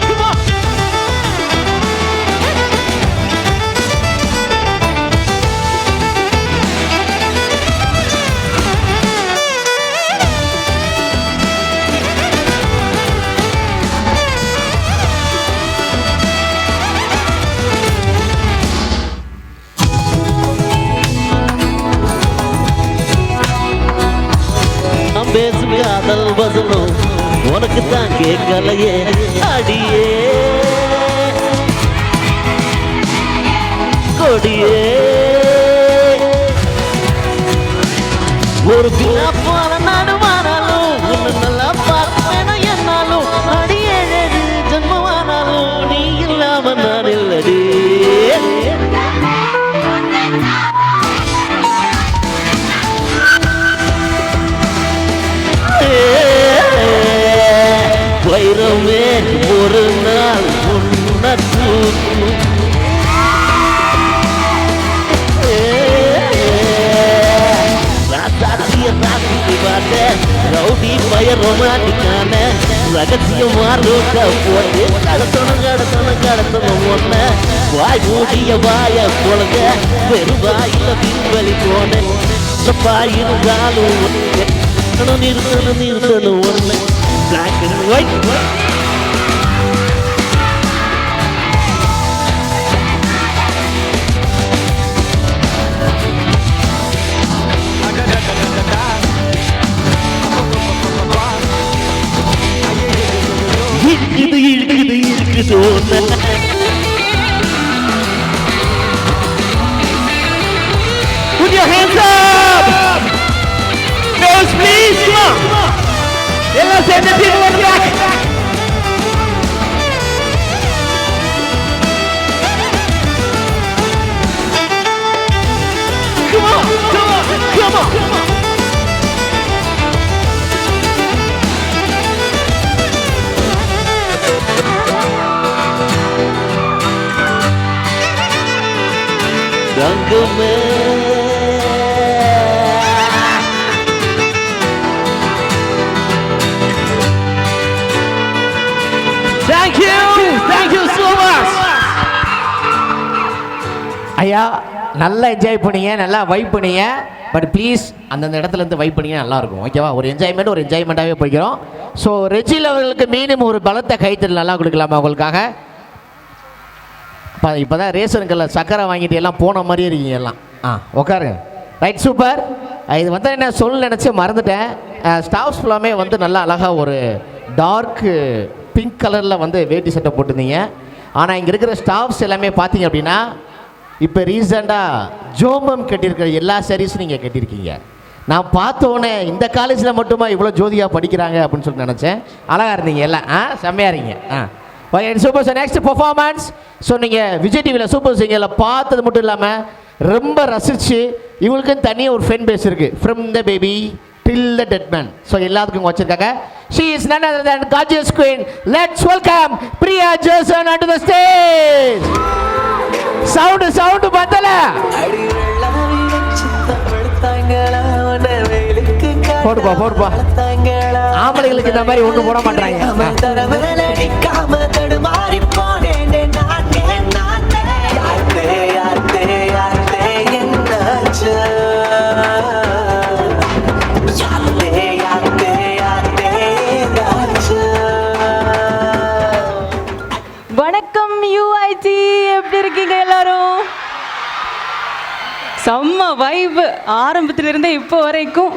U: பேசும் காதல் வசனம் உனக்கு தான் கேட்கலையே அடியே கொடியே ஒரு பிள்ளை போல நடுவானாலும் உன்னை நல்லா பார்ப்பேன என்னாலும் அடியே ஜென்மமானாலும் நீ இல்லாம நான் இல்லடி வைரமே ஒரு நாள் உன்னை தூக்கும் ராத்திரி பார்த்த ரவுடி பய ரொமான்டிக்கான ரகசியமா ரோட்டா போட்டு கடத்தணும் ஒன்ன வாய் மூடிய வாய போலங்க வெறும் வாயில பின்வழி போன பாயிருந்தாலும் நிறுத்தணும் ஒன்று Black and white. இருக்குது ஒன்று Put your hands up! Girls, please, come on! எல்லாம் சேர்ந்து team back Come on, come on, come on, come on. தங்கமே Thank you so much.
T: ஐயா நல்லா என்ஜாய் பண்ணீங்க, நல்லா வைப் பண்ணீங்க. பட் ப்ளீஸ் அந்தந்த இடத்துல இருந்து வைப் பண்ணீங்க நல்லா இருக்கும். ஓகேவா? ஒரு என்ஜாய்மெண்ட்டாகவே போய்க்கிறோம். ஸோ ரெஜில் அவர்களுக்கு மீண்டும் ஒரு பலத்தை கைத்தறி நல்லா கொடுக்கலாமா உங்களுக்காக? இப்போ தான் ரேஷனுக்குள்ள சக்கரை வாங்கிட்டு எல்லாம் போன மாதிரியே இருக்கீங்க எல்லாம். உட்காருங்க. Right, super. இது வந்து என்ன சொல்ல நினச்சி மறந்துட்டேன். ஸ்டாஃப்ஸ் ஃபுல்லாமே வந்து நல்லா அழகாக ஒரு டார்க் பிங்க் கலரில் வந்து வேட்டி சட்டை போட்டிருந்தீங்க. ஆனால் இங்கே இருக்கிற ஸ்டாஃப்ஸ் எல்லாமே பார்த்தீங்க அப்படின்னா இப்போ ரீசெண்டாக ஜோமம் கட்டியிருக்கிற எல்லா சாரீஸும் நீங்கள் கட்டியிருக்கீங்க. நான் பார்த்தோன்னே இந்த காலேஜில் மட்டுமா இவ்வளோ ஜோதியாக படிக்கிறாங்க அப்படின்னு சொல்லி நினச்சேன். அழகாக இருந்தீங்க எல்லாம். செம்மையாக இருங்க. Super sir. Next performance. So நீங்கள் விஜய் டிவியில் சூப்பர் சிங்கரில் பார்த்தது மட்டும் இல்லாமல் ரொம்ப ரசித்து இவங்களுக்குன்னு தனியாக ஒரு ஃபேன் பேஸ் இருக்குது. From the baby till the dead man. So எல்லாத்துக்கும் வச்சுருக்காங்க. She is none other than gorgeous queen. Let's welcome Priya Jason onto the stage. Sound பத்தல. போடுப்பா. ஆம்பளைகளுக்கு இந்த மாதிரி ஒண்ணு போட மாட்டாங்க.
A: வணக்கம் UIT, எப்படி இருக்கீங்க எல்லாரும்? செம்ம வைப் ஆரம்பத்திலிருந்தே இப்போ வரைக்கும்.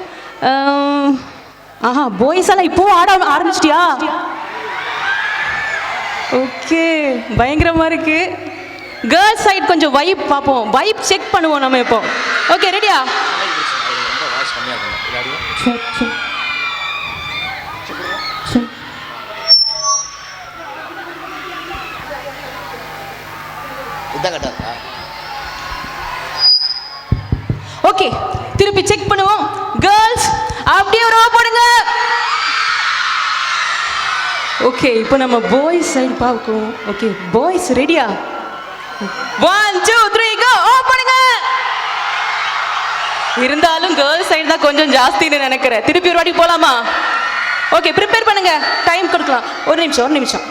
A: பாய்ஸ் எல்லாம் இப்போ ஆட ஆரம்பிச்சிட்டியா? ஓகே, பயங்கரமா இருக்கு. கேர்ள்ஸ் சைட் கொஞ்சம் வைப் பார்ப்போம், வைப் செக் பண்ணுவோம் நம்ம இப்போ. ஓகே, ரெடியா? ஓகே, திருப்பி செக் பண்ணுவோம். கேர்ள்ஸ் அப்படியே ரோ போடுங்க. ஓகே, இப்போ நம்ம பாய்ஸ் சைடு பார்ப்போம். ஓகே, பாய்ஸ் ரெடியா? 1 2 3 கோ. ஓ பண்ணுங்க. இருந்தாலும் கேர்ள்ஸ் சைடு தான் கொஞ்சம் ஜாஸ்தின்னு நினைக்கிறேன். திருப்பி ஒரு வாட்டி போலாமா? ஓகே, ப்ரிப்பேர் பண்ணுங்க, டைம் கொடுக்கலாம். ஒரு நிமிஷம்.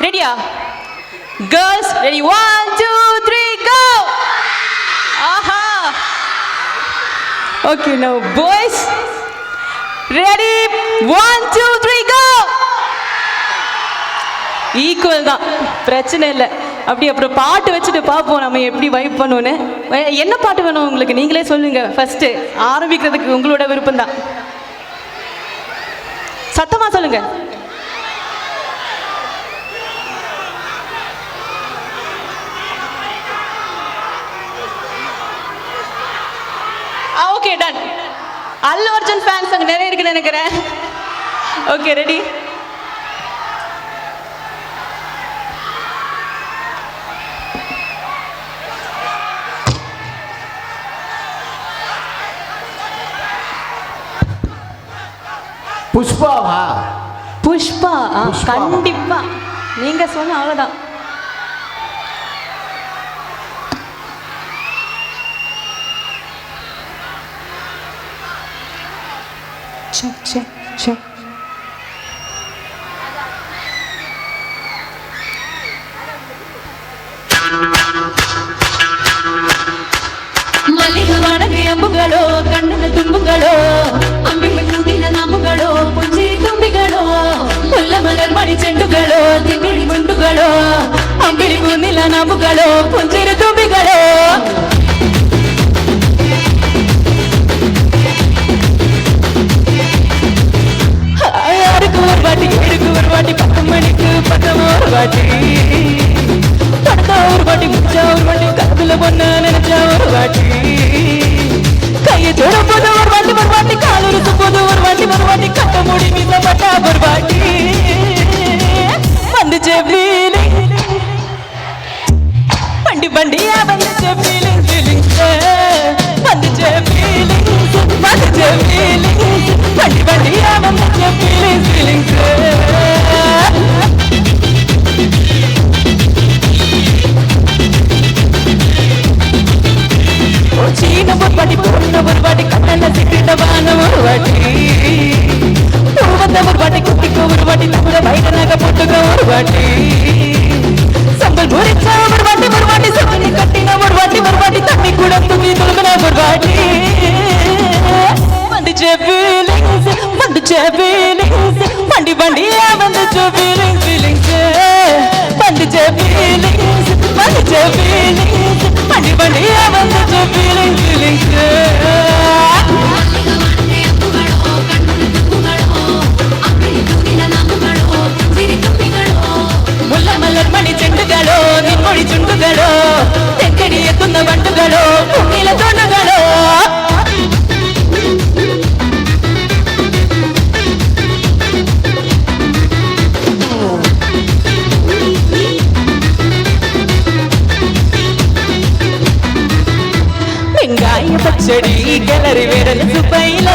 A: ரெடியா? Girls ready? 1 2 3 கோ. ஆஹா. Okay, now boys, ready? 1 2 3 go. Equal தான், பிரச்சனை இல்லை. அப்புறம் பாட்டு வச்சுட்டு பார்ப்போம் நம்ம எப்படி வைப் பண்ணுவோன்னு. என்ன பாட்டு வேணும் உங்களுக்கு? நீங்களே சொல்லுங்க. ஃபர்ஸ்ட் ஆரம்பிக்கிறதுக்கு உங்களோட விருப்பம் தான். சத்தமா சொல்லுங்க. Okay, done. Allu Arjun fans அங்கே நிறைய இருக்குன்னு நினைக்கிறேன். Okay, ready?
T: புஷ்பாவா?
A: புஷ்பா, கண்டிப்பா. நீங்க சொன்ன அவ்வளோதான். Check. ಅಂಬುಗಳೋ ಕಣ್ಣನ ತುಂಬುಗಳೋ ಅಂಬಿಗೆ ಕೂದಿನ ನಾಮುಗಳೋ ಪುಂಜಿರಿ ತುಂಬಿಗಳೋ ಮುಲ್ಲ ಮಲರ್ ಮಣಿ ಚೆಂಡುಗಳೋ ತಿಂಗಿಳಿ ಮುಂಡುಗಳೋ ಅಂಬಿಳಿ ಕೂದಿನ ನಾಮುಗಳೋ ಪುಂಜಿರಿ ತುಂಬಿಗಳೋ ஆறுக்கு ஒரு வாட்டி ஏழுக்கு ஒரு வாட்டி 10 மணிக்கு 11 வாட்டி படுத்தா ஒரு வாட்டி முடிச்சா ஒரு வாட்டி கருத்துல பொண்ண நினைச்சா ஒரு வாட்டி கையை தொடும் போது ஒரு வாட்டி கால் உருசும் போது ஒரு வாட்டி கட்ட மூடி மீசப்பட்டா ஒரு வாட்டி வந்துச்சு ஃபீலிங் வண்டி வண்டியா வந்துச்சு ஃபீலிங் வந்துச்சு ஃபீலிங் வந்துச்சு ஃபீலிங் வண்டி வண்டியா வந்துச்சு ஃபீலிங் சீன ஒரு வாட்டி பொண்ணு ஒரு வாட்டி கண்ணல சிக்கிட்டவான ஒரு வாட்டி பூவந்த ஒரு வாட்டி குட்டிக்கு ஒரு வாட்டி நம்மள வயிற்றுனாக போட்டுக்க ஒரு வாட்டி சம்பல் முறிச்சா ஒரு வாட்டி சம்பளி கட்டின ஒரு வாட்டி தண்ணி கூட தூக்கி தொழுகின ஒரு வாட்டி வந்துச்சு ஃபீலிங்ஸ் வண்டி வண்டியா வந்துச்சு ஃபீலிங்ஸ் வந்துச்சு ஃபீலிங்ஸ் வண்டி வண்டியா வந்துச்சு ஃபீலிங்ஸ் ಮುಲ್ಲ ಮಲ್ಲರ್ ಮಣಿ ಚೆಂಡುಗಳೋ ನಿಮ್ಮೊಡಿ ಚುಂಡುಗಳೋ ತೆಕ್ಕಡಿ ಎತ್ತುന്ന ಬಂಡುಗಳೋ ಮುಗಿಲ ದೊಣ್ಣಗಳೋ வெங்காய பச்சடி கிளறி விரல் சுப்பையில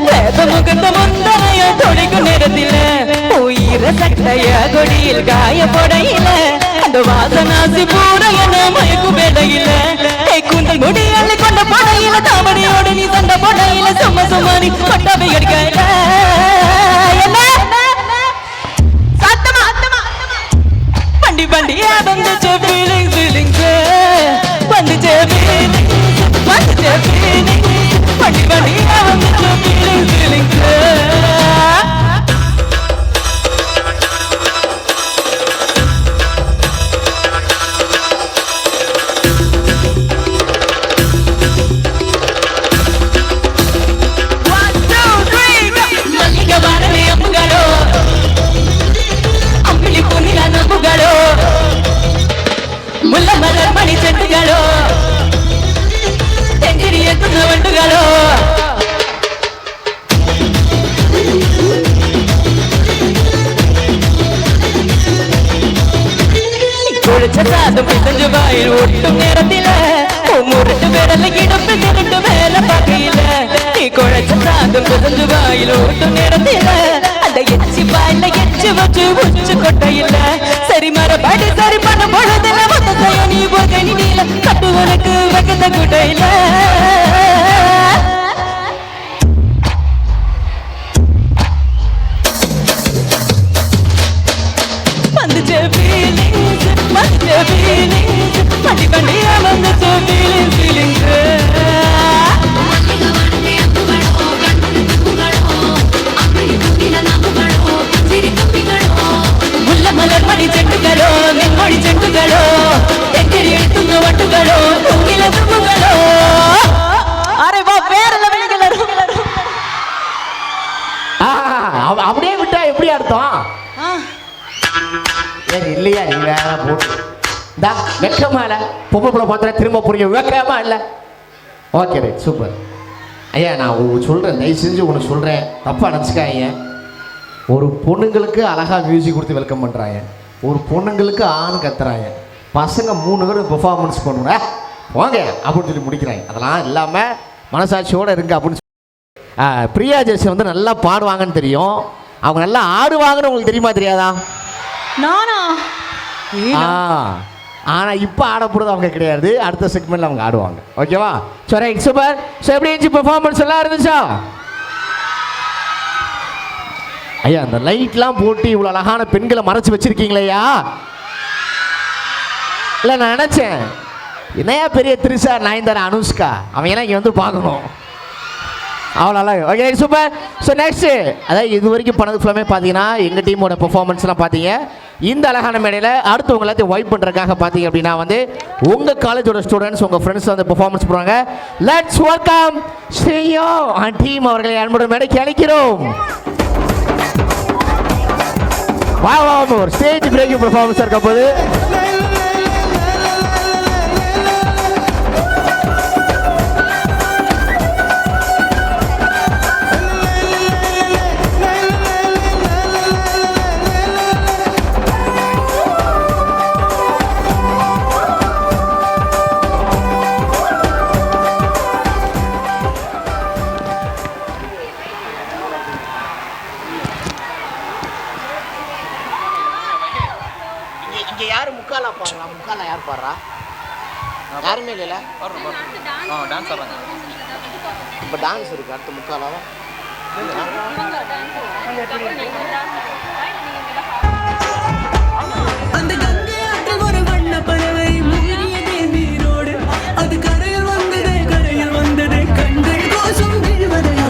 A: வேத முகந்த முந்தனைய தொழிக்கும் நேரத்தில உயிர சட்டைய கொடியில் காய பொடையில அந்த வாசனாசி பூரையன மயக்கு வேடையில கூந்தல் முடி அள்ளி கொண்ட பொடையில தாமரையோடு நீ சண்ட பொடையில சும்மா நீ பட்டாவை எடுக்கல வண்டி வண்டியா வந்துச்சு ஃபீலிங்ஸ் வந்துச்சு வண்டி வண்டியா வந்துச்சு ஃபீலிங்ஸ் ಮುಲ್ಲ ಮಲರ್ ಮಣಿ ಚೆಂಡುಗಳೋ ತೆಂಗಿರಿ ಎತ್ತುന്ന ಬಂಡುಗಳೋ குளிச்ச சாதம் பிசஞ்சு வாயில் ஒட்டும் நேரத்தில முரட்டு விரல இடுப்பு திருட்டு வேலை பார்க்கையில நீ குழைச்ச சாதம் பிசஞ்சு வாயில் ஒட்டும் நேரத்தில அந்த எச்சி வாயில எச்சி வச்சு உச்சு கொட்டையில சரி மரபாடி சரி பண்ண பொழுதுல மொத்த நீ போக நீல கட்டு உனக்கு வகந்த குட்டையில வந்துச்சு ஃபீலிங்ஸ் வண்டி வண்டியா வந்துச்சு ஃபீலிங்ஸ் ಮುಲ್ಲ ಮಲರ್ ಮಣಿ ಚೆಂಡುಗಳೋ ನಿಮ್ಮೊಡಿ ಚೆಂಡುಗಳೋ ತೆಕ್ಕಡಿ ಎತ್ತುന്ന ಬಂಡುಗಳೋ ಮುಗಿಲ ತುಂಬುಗಳೋ அரே வா வேற லெவலுக்கு
T: அப்படியே விட்டா எப்படி அர்த்தம் இல்லையா நீ வேற போட்டு இந்தா வெக்கமா இல்லை பொம்பளை பார்த்தா திரும்ப புரியும் வெக்கமா இல்லை ஓகே ரைட் சூப்பர் ஐயா நான் சொல்கிறேன் தயவு செஞ்சு ஒன்று சொல்கிறேன் தப்பாக நினச்சிக்காங்க ஒரு பொண்ணுங்களுக்கு அழகாக மியூசிக் கொடுத்து வெல்கம் பண்ணுறாங்க ஒரு பொண்ணுங்களுக்கு ஆண் கத்துறாங்க பசங்க 3 பேரும் பெர்ஃபார்மன்ஸ் பண்ணுங்க வாங்க அப்படின்னு சொல்லி முடிக்கிறாங்க அதெல்லாம் இல்லாமல் மனசாட்சியோடு இருங்க அப்படின்னு சொல்லி பிரியா ஜெர்சி வந்து நல்லா பாடுவாங்கன்னு தெரியும் அவங்க நல்லா ஆடுவாங்கன்னு உங்களுக்கு தெரியுமா தெரியாதா
A: நானா
T: ஆனால் இப்போ ஆட போகிறது அவங்க கிடையாது அடுத்த செக்மெண்ட்டில் அவங்க ஆடுவாங்க ஓகேவா ஸோ ரைட் சூப்பர் ஸோ எப்படி இருந்துச்சு பெர்ஃபார்மன்ஸ் எல்லாம் இருந்துச்சா ஐயா அந்த லைட்லாம் போட்டு இவ்வளோ அழகான பெண்களை மறைச்சு வச்சிருக்கீங்களேயா இல்லை நான் நினச்சேன் என்னையா பெரிய த்ரிஷா, நயன்தாரா, அனுஷ்கா, அவங்க எல்லாம் இங்கே வந்து பார்க்கணும். அவ்வளோ அழகு. Okay super. ஸோ நெக்ஸ்ட்டு, அதாவது இது வரைக்கும் பண்ணது ஃபுல்லாமே பார்த்தீங்கன்னா எங்கள் டீமோட பெர்ஃபார்மன்ஸ்லாம் பார்த்தீங்க. இந்த அழகான மேடையில் அடுத்து உங்க எல்லாத்தையும் வைப் பண்ணுறதுக்காக பார்த்தீங்க அப்படின்னா வந்து உங்கள் காலேஜோட ஸ்டூடெண்ட்ஸ், உங்கள் ஃப்ரெண்ட்ஸ் வந்து பெர்ஃபார்மன்ஸ் பண்ணுவாங்க. லெட்ஸ் வெல்கம் ஸ்ரீயோ அண்ட் டீம் அவர்களை அன்புடன் மேடைக்கு அழைக்கிறோம். வா ஒரு ஸ்டேஜ் பிரேக்கிங் பெர்ஃபார்மன்ஸ் இருக்க போது. இங்கே யார் முக்காலா பாடுறா? முக்காலா யார் பாடுறா? யாருமே இல்லைல்ல?
E: டான்ஸ் ஆடுறாங்க.
T: இப்போ டான்ஸ் இருக்கு. அடுத்த முக்காலாவா?
L: அந்த கங்கை ஆற்றில் ஒரு வண்ண பறவை மூழ்கியதே நீரோடு. அது கரையில் வந்ததே, கரையில் வந்ததே, கண்கள் கோஷம் விழுவதையா.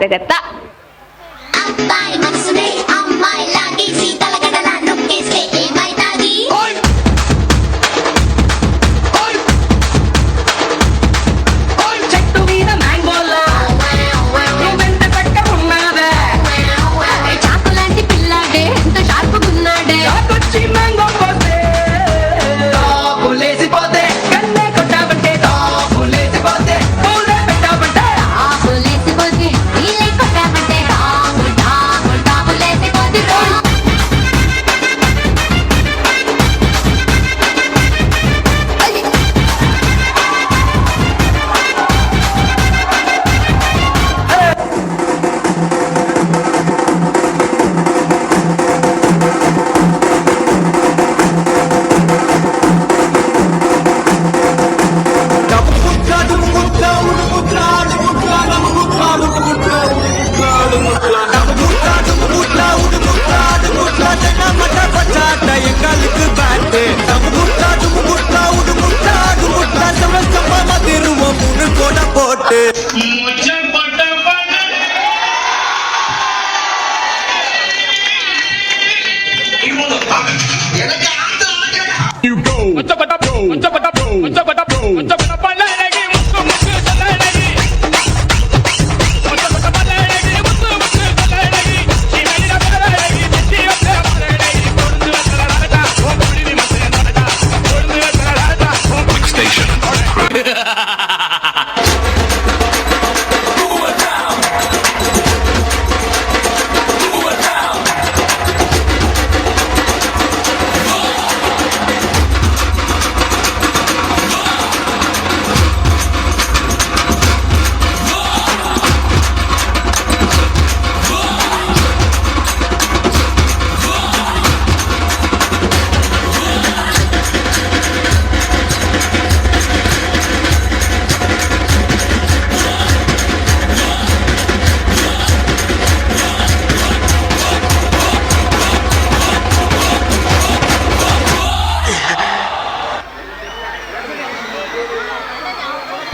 A: జగత్తా
K: అబ్బాయి మనసునే అమ్మాయి లాగేసి తలగడలా నొక్కేస్తే ఏమైతాది
L: చెట్టు మీద మ్యాంగోలా వెంట పట్ట ఉన్నాదే
K: చాకు లాంటి పిల్లాడే ఎంత షార్పుగున్నాడే
L: వచ్చి మ్యాంగో పోతే తాపులేసిపోతే కన్నే కొట్టాబంటే తాపులేసిపోతే పూలే పెట్టాబంటే
K: తాపులేసిపోతే నీళ్ళే కొట్టాబంటే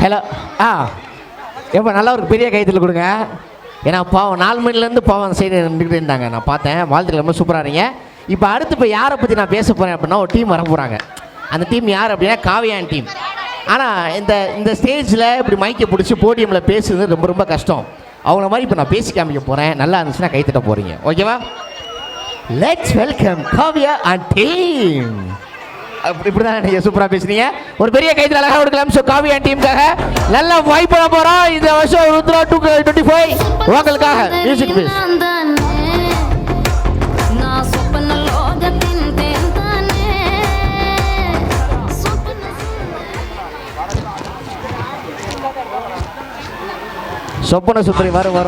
T: ஹலோ எப்போ நல்லா ஒரு பெரிய கைத்தில் கொடுங்க. ஏன்னா பாவம் 4 மணிலேருந்து பாவம் அந்த சைடு நின்றுக்கிட்டு இருந்தாங்க, நான் பார்த்தேன். வாழ்த்துக்கள், ரொம்ப சூப்பராக இருங்க. இப்போ அடுத்து இப்போ யாரை பற்றி நான் பேச போகிறேன் அப்படின்னா, ஒரு டீம் வர போகிறாங்க. அந்த டீம் யார் அப்படின்னா காவியான் டீம். ஆனால் இந்த ஸ்டேஜில் இப்படி மைக்கை பிடிச்சி போடியமில் பேசுறது ரொம்ப ரொம்ப கஷ்டம். அவங்கள மாதிரி இப்போ நான் பேசி காமிக்க போகிறேன். நல்லா இருந்துச்சுன்னா கைத்தட்ட போகிறீங்க, ஓகேவா? Let's welcome Kavya and team. இப்படி தான் நீங்கள் சூப்பராக பேசுனீங்க. ஒரு பெரிய கைத்தில் அழகாக கொடுக்கலாம். ஸோ காவியா டீமுக்காக நல்லா வைப் பண்ண போகிறோம். இந்த வருஷம் ருத்ரா 225 உங்களுக்காக மியூசிக் ப்ளீஸ். சொப்பன சுத்திரி வரும்.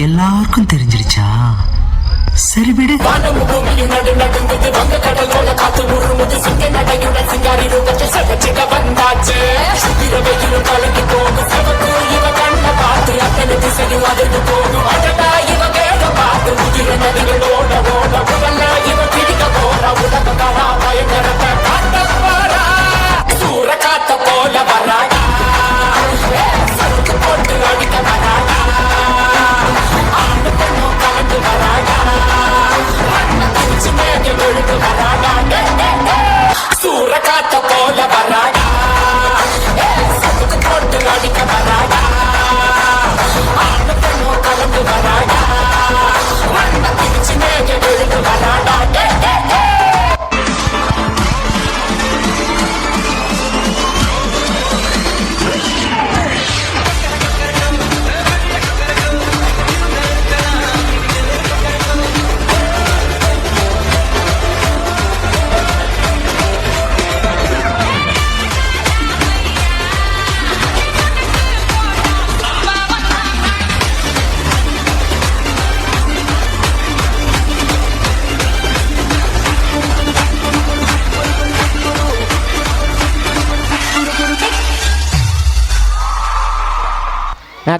Q: எல்லாருக்கும் தெரிஞ்சிருச்சா? சரி விடு.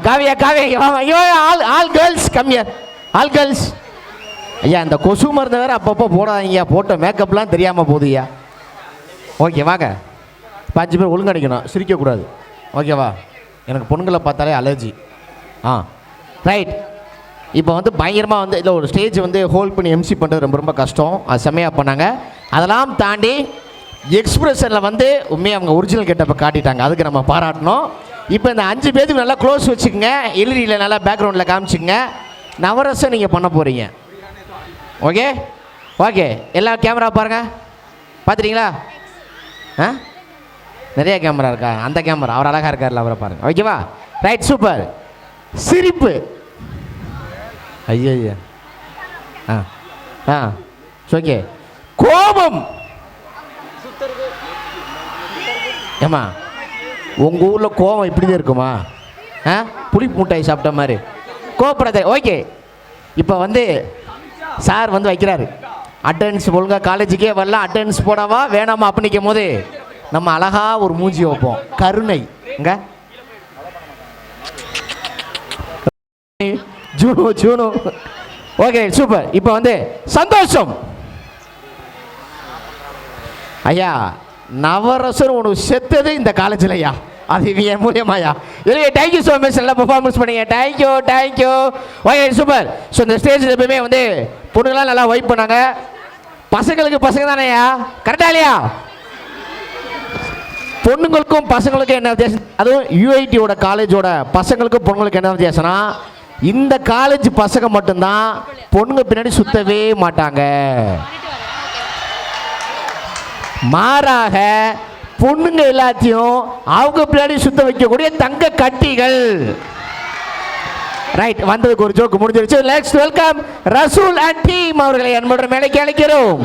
T: Kavya all girls come here. All girls. ஐயா இந்த கொசு மருந்து வேறு அப்பப்போ போடாதீங்க, போட்ட மேக்கப்லாம் தெரியாமல் போகுதுய்யா. ஓகே வாங்க. 5 பேர் ஒழுங்கு அடிக்கணும், சிரிக்கக்கூடாது, ஓகேவா? எனக்கு பொண்ணுங்களை பார்த்தாலே அலர்ஜி. ரைட். இப்போ வந்து பயங்கரமாக வந்து இல்லை, ஒரு ஸ்டேஜ் வந்து ஹோல்ட் பண்ணி எம்சி பண்ணுறது ரொம்ப ரொம்ப கஷ்டம். அது செம்மையாக பண்ணாங்க. அதெல்லாம் தாண்டி எக்ஸ்பிரஷனில் வந்து உண்மையாக அவங்க ஒரிஜினல் கெட்டப்பை காட்டிட்டாங்க, அதுக்கு நம்ம பாராட்டணும். இப்போ இந்த 5 பேருக்கு நல்லா க்ளோஸ் வச்சுக்கோங்க, எல்இடியில் நல்லா பேக்ரவுண்டில் காமிச்சிக்கங்க. நவரசம் நீங்கள் பண்ண போகிறீங்க, ஓகே? ஓகே, எல்லா கேமரா பாருங்கள், பார்த்துட்டீங்களா? நிறைய கேமரா இருக்கா? அந்த கேமரா அவர் அழகாக இருக்கார்ல, அவரை பாருங்கள், ஓகேவா? Right, super. சிரிப்பு. ஐயா ஆ ஆ ஓகே. கோபம். ஏம்மா உங்கள் ஊரில் கோபம் இப்படி தான் இருக்குமா? ஆ புளிப்பு முட்டாய் சாப்பிட்ட மாதிரி கோபப்படாத. ஓகே, இப்போ வந்து சார் வந்து வைக்கிறாரு அட்டெண்டன்ஸ் ஒழுங்காக காலேஜுக்கே வரலாம், அட்டெண்டன்ஸ் போடாவா வேணாமா அப்படின்னு நிற்கும் போது நம்ம அழகாக ஒரு மூஞ்சி வைப்போம், கருணை. இங்க ஜூனு ஜூனு. Okay super. இப்போ வந்து சந்தோஷம். ஐயா நவரசன் உனக்கு செத்தது இந்த காலேஜில் ஐயா, அது என் மூலியமாயா. இல்லை தேங்க்யூ ஸோ மச், நல்லா பெர்ஃபார்மன்ஸ் பண்ணீங்க. தேங்க்யூ. Okay super. ஸோ இந்த ஸ்டேஜில் எப்பவுமே வந்து பொண்ணுங்களாம் நல்லா வைப் பண்ணாங்க. பசங்களுக்கு பசங்க தானேயா, கரெக்டா இல்லையா? பொண்ணுங்களுக்கும் பசங்களுக்கும் என்ன வித்தியாசம்? அதுவும் யூஐடியோட காலேஜோட பசங்களுக்கும் பொண்ணுங்களுக்கு என்ன வித்தியாசம்னா, இந்த காலேஜ் பசங்க மட்டும்தான் பொண்ணுங்க பின்னாடி சுத்தவே மாட்டாங்க. மாறாக பொண்ணுங்க எல்லாத்தையும் அவங்க பின்னாடி சுத்த வைக்கக்கூடிய தங்க கட்டிகள். ரைட், வந்ததுக்கு ஒரு ஜோக்கு முடிஞ்சிருச்சு. Let's welcome Rasool and team அவர்களை அன்புடன் மேடைக்கு அழைக்கிறோம்.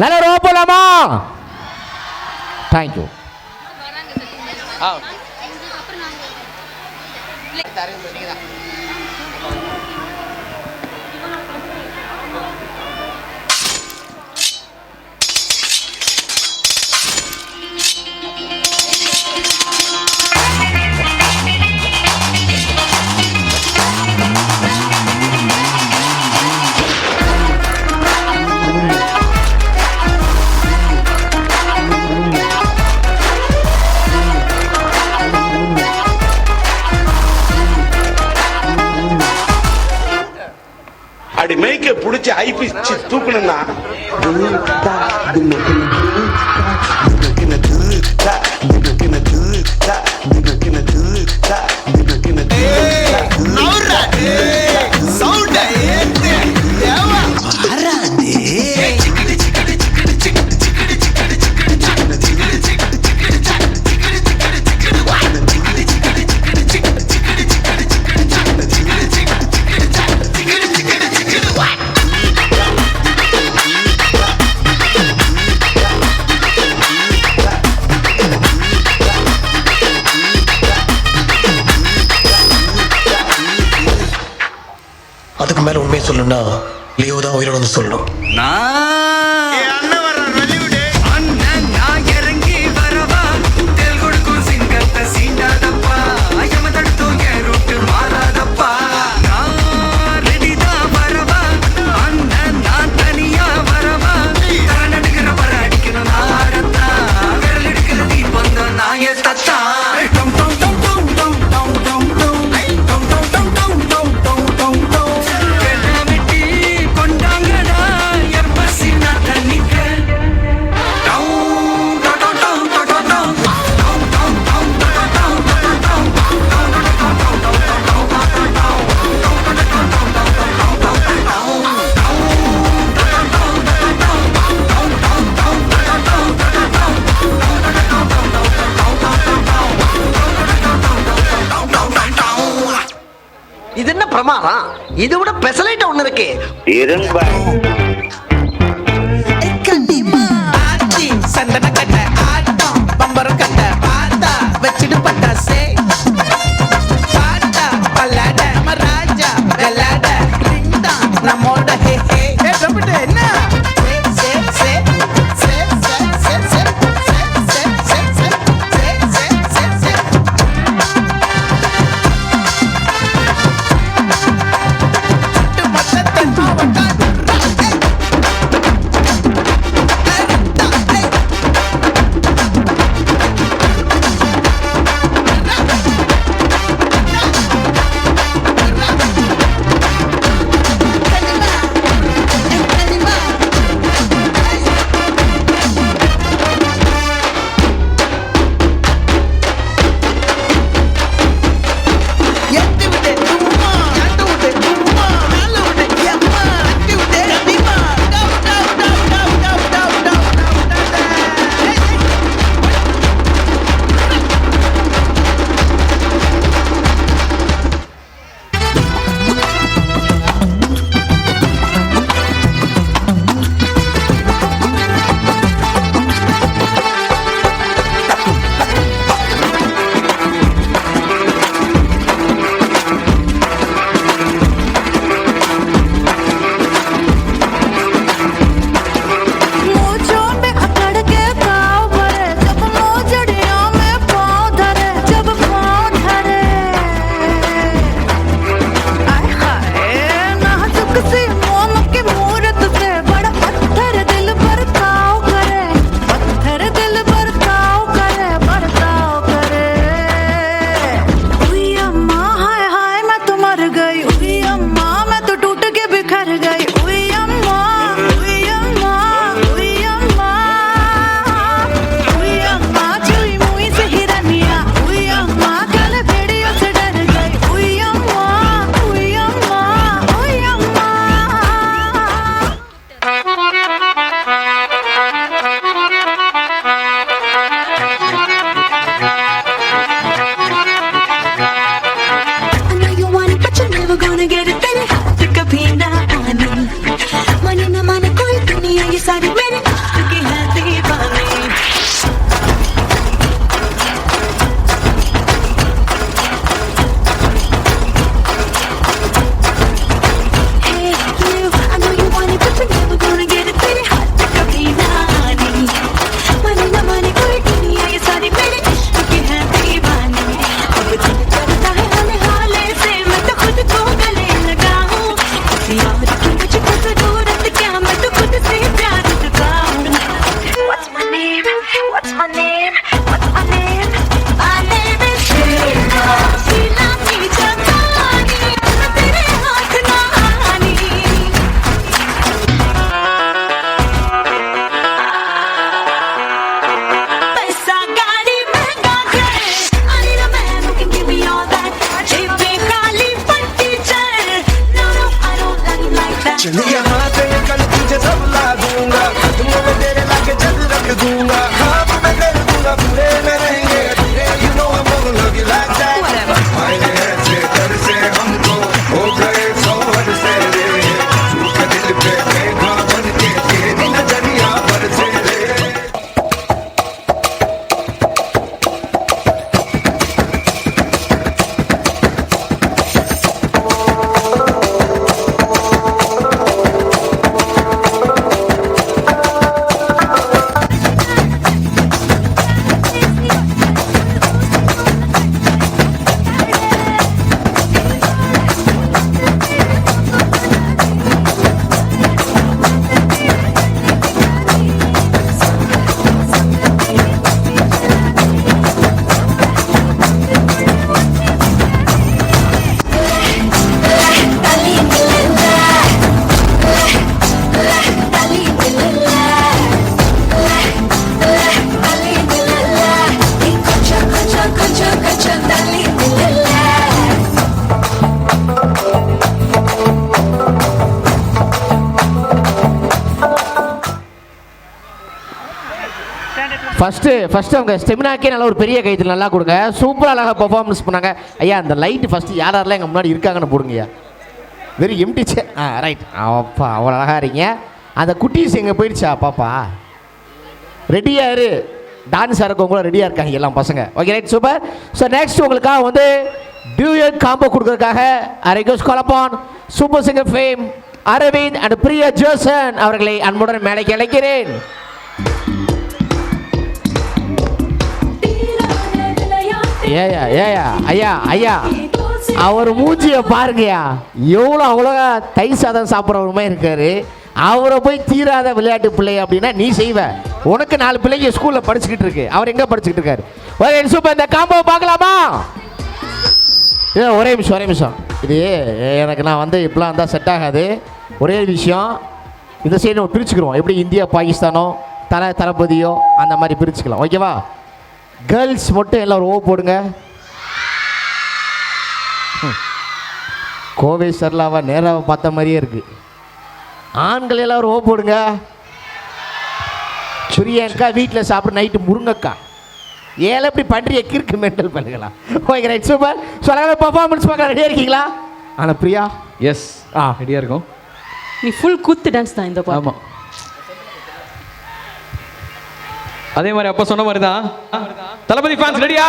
T: நல்ல ரோப் போலாமா? தேங்க்யூ.
D: அப்படி மேய்க்க புடிச்சு ஐபிச்சு தூக்கணும்னா
V: அதுக்கு மேல உண்மையை சொல்லணும்னா லியோ தான் உயிரோட வந்து சொல்லணும்.
U: இது என்ன பிரமாதம்? இதை விட பெசலைட் ஒண்ணு இருக்கு. சந்தன கட்ட ஆட்டம் பம்பரம் கட்ட பார்த்தா வச்சிடு பட்டாசே பாட்டா பல்லாட நம்ம ராஜா வெள்ளாட ரிண்டா நம்மோட ஹே ஹே என்ன
L: चलिए यहाँ से निकल तुझे सब ला दूंगा कदमों में तेरे लाके जग रख दूंगा ख्वाब में कर दूंगा पूरे में रहेंगे you know I'm gonna love you like that आए ऐसे डर से हमको हो गए सौ हद से झूठ के दिल पे मेघा बन के तेरी नजरिया बरसे
T: ஃபஸ்ட்டு அவங்க ஸ்டெமினாக்கே நல்ல ஒரு பெரிய கைத்தில் நல்லா கொடுங்க சூப்பராக அழகாக பர்ஃபார்மன்ஸ் பண்ணாங்க ஐயா அந்த லைட்டு ஃபஸ்ட்டு யார் யாரெல்லாம் எங்கள் முன்னாடி இருக்காங்கன்னு போடுங்கய்யா வெரி எம்டிச்சு ரைட் அப்பா அவ்வளோ அழகாக இருக்கீங்க அந்த குட்டீஸ் எங்கே போயிடுச்சா பாப்பா ரெடியாக இரு டான்ஸ் ஆடுறவங்க கூட ரெடியாக இருக்காங்க எல்லாம் பசங்க okay right super so next உங்களுக்காக வந்து டியூயட் காம்போ கொடுக்குறதுக்காக I request call upon super singer fame Aravind and Priya ஜோசன் அவர்களை அன்புடன் மேடைக்கு அழைக்கிறேன் ஏயா ஏயா ஐயா ஐயா அவர் மூஞ்சியை பாருங்கய்யா எவ்வளோ அவ்வளோ தயிர் சாதம் சாப்பிட்றவருமே இருக்காரு அவரை போய் தீராத விளையாட்டு பிள்ளை அப்படின்னா நீ செய்வ உனக்கு 4 பிள்ளைங்க ஸ்கூலில் படிச்சுக்கிட்டு இருக்கு அவர் எங்கே படிச்சுக்கிட்டு இருக்காரு ஓகே சூப்பர் இந்த காம்போ பார்க்கலாமா ஒரே நிமிஷம் இது எனக்கு நான் வந்து இப்படிலாம் இருந்தால் செட் ஆகாது ஒரே விஷயம் இந்த சைடு நம்ம பிரிச்சுக்கிறோம் எப்படி இந்தியா பாகிஸ்தானோ தளபதியோ அந்த மாதிரி பிரிச்சுக்கலாம் ஓகேவா கேர்ள்ஸ் மட்டும் எல்லோரும் ஓ போடுங்க கோவை சர்லாவா நேராக பார்த்த மாதிரியே இருக்கு ஆண்கள் எல்லோரும் ஓ போடுங்க சுரியங்கா வீட்டில் சாப்பிட நைட்டு முருங்கக்கா ஏழை இப்படி பண்றிய கிறுக்கு மென்டல் பண்ணுங்களா ஓகே ரைட் சூப்பர் சொல்ல பர்ஃபார்மன்ஸ் பார்க்க ரெடியாக இருக்கீங்களா ஆனால் பிரியா
H: எஸ் ரெடியாக இருக்கும்
A: நீ ஃபுல் குத்து டான்ஸ் தான் இந்த பாட்டு
H: ஆமாம் அதே மாதிரி அப்போ சொன்ன மாதிரி தான் தளபதி ஃபேன்ஸ் ரெடியா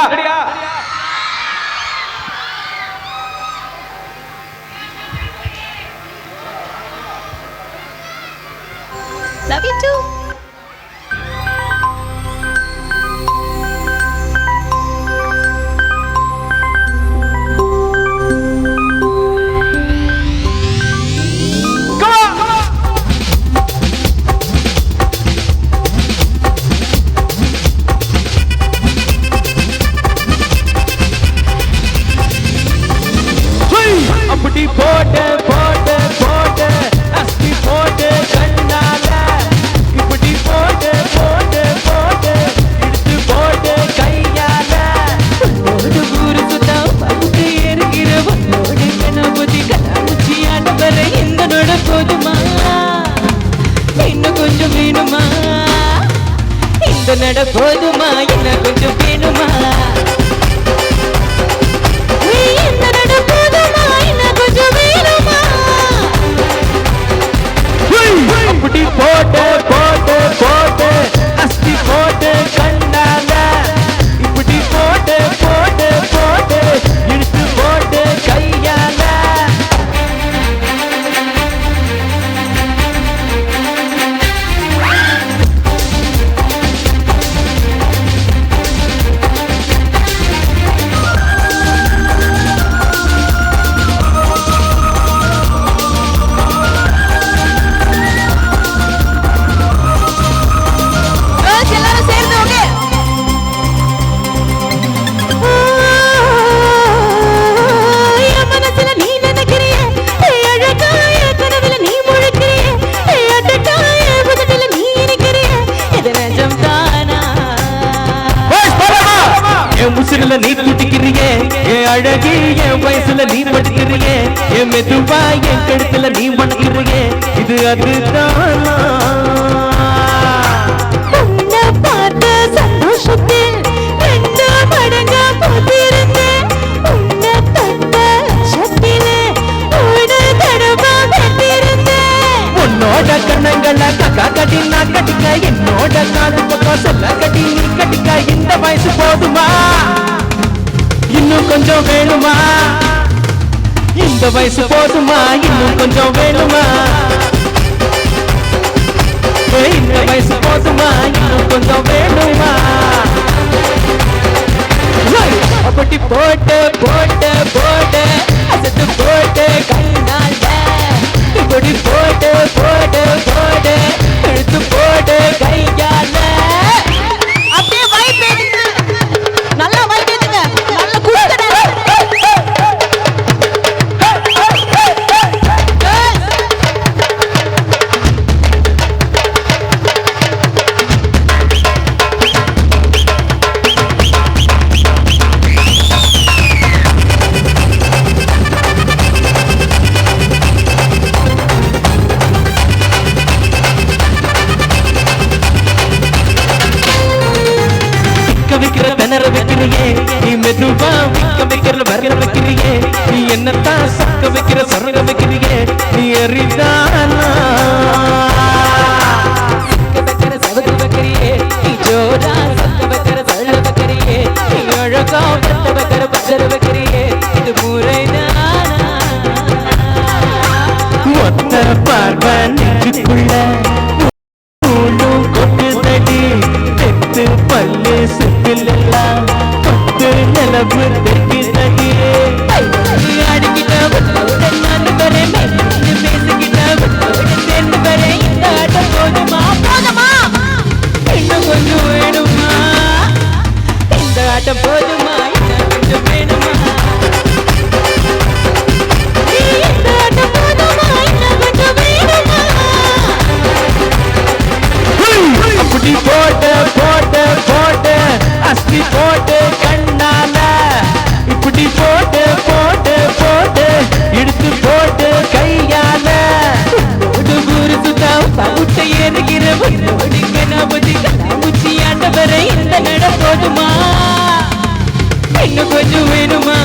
A: லவ் யூ டூ
I: அப்படி போட்டு போட்டு போட்டு அஸ்தி போட்டு கண்ணால இப்படி போட்டு போட்டு போட்டு இழுத்து போட்டு கையால
A: ஒரு ஊரு சுத்தா பகுதி இருக்கிற ஒன்னோடு கணபதி கண்ணாமூச்சி ஆட்ட வர இந்த நட போதுமா இன்னும் கொஞ்சம் வேணுமா இந்த நட போதுமா இன்னும் கொஞ்சம் வேணுமா இந்த நட போதுமா இன்னும் கொஞ்சம் வேணுமா
I: அப்படி போட்டு போட்டு போட்டு அஸ்தி போட்டு கண்ணால இப்படி போட்டு போட்டு போட்டு இழுத்து போட்டு கையால
A: எல்லாரும் சேர்ந்து ஓகே என் மனசுல நீ நினைக்கிறிய அழகா என் கனவுல நீ முழிக்கிறிய அடட்டா என் புதட்டில நீ இருக்கிறிய இது நிஜம் தானா
I: என் முசிறில நீ துட்டிக்கிறியே என் அழகி என் வயசுல நீ படிக்கிறியே
U: என் மெதுவா என் கழுத்துல நீ மணக்கிறியே இது அதுதானா
K: உன்னை பார்த்த சந்தோஷத்தில் 2 மடங்கா போத்திருந்தேன் உன்னை தொட்ட சக்தியிலே ஒரு தடவை வெட்டிருந்தேன்
U: உன்னோட கண்ணங்களை கக்கா கட்டி நான் கட்டிக்க என்னோட காது பக்கம் சொல்ல கட்டி நீ கட்டிக்க இந்த வயசு போதுமா இன்னும் கொஞ்சம் வேணுமா இந்த வயசு போதுமா இன்னும் கொஞ்சம் வேணுமா இந்த வயசு போதுமா இன்னும் கொஞ்சம் வேணுமா அப்படி போட்டு போட்டு போட்டு அசத்து போட்டு கைனால இப்படி போட்டு போட்டு போட்டு எடுத்து போட்டு கையால
A: அப்படியே வைப் ஏத்துங்க நல்லா வைப் ஏத்துங்க நல்லா குடுங்க
U: வைக்கிற திணற வைக்கிறியே நீ மெதுவா விக்க வைக்கிற வர வைக்கிறியே நீ என்னத்தான் சக்க வைக்கிற சொர வைக்கிறியே நீ எரிதானா சக்க வைக்கிற சவக்கு வைக்கிறியே நீ ஜோரா சக்க வைக்கிற சள்ள வைக்கிறியே நீ அழகா பத்த வைக்கிற பச்சர வைக்கிறியே இது முறைதானா மொத்த பார்வை நெஞ்சுக்குள்ள பல்லு சுத்திலெல்லாம் பத்து நிலவு தெற்கிட்டே அடிக்கிட்ட நான் வரேன் பேசிக்கிட்ட சேர்ந்து வரேன் இந்த ஆட்டம் போதுமா போதுமா இன்னும் கொஞ்சம் வேணுமா இந்த ஆட்டம் போதுமா இன்னும் கொஞ்சம் வேணுமா இந்த ஆட்டம் போதுமா இன்னும் கொஞ்சம் வேணுமா அப்படி போட்டு போட்டு போட்டு அஸ்தி போட்டு கண்ணால இப்படி போட்டு போட்டு போட்டு எடுத்து போட்டு கையால பவுட்டை ஏறுகிற முச்சியாண்ட வரை இந்த நட போதுமா இன்னும் கொஞ்சம் வேணுமா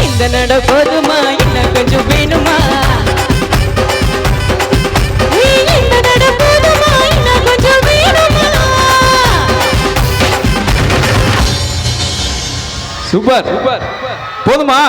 U: இந்த நட போதுமா இன்னும் கொஞ்சம் வேணுமா இந்த நட போதுமா இன்னும் கொஞ்சம் வேணுமா
H: சூப்பர் போதுமா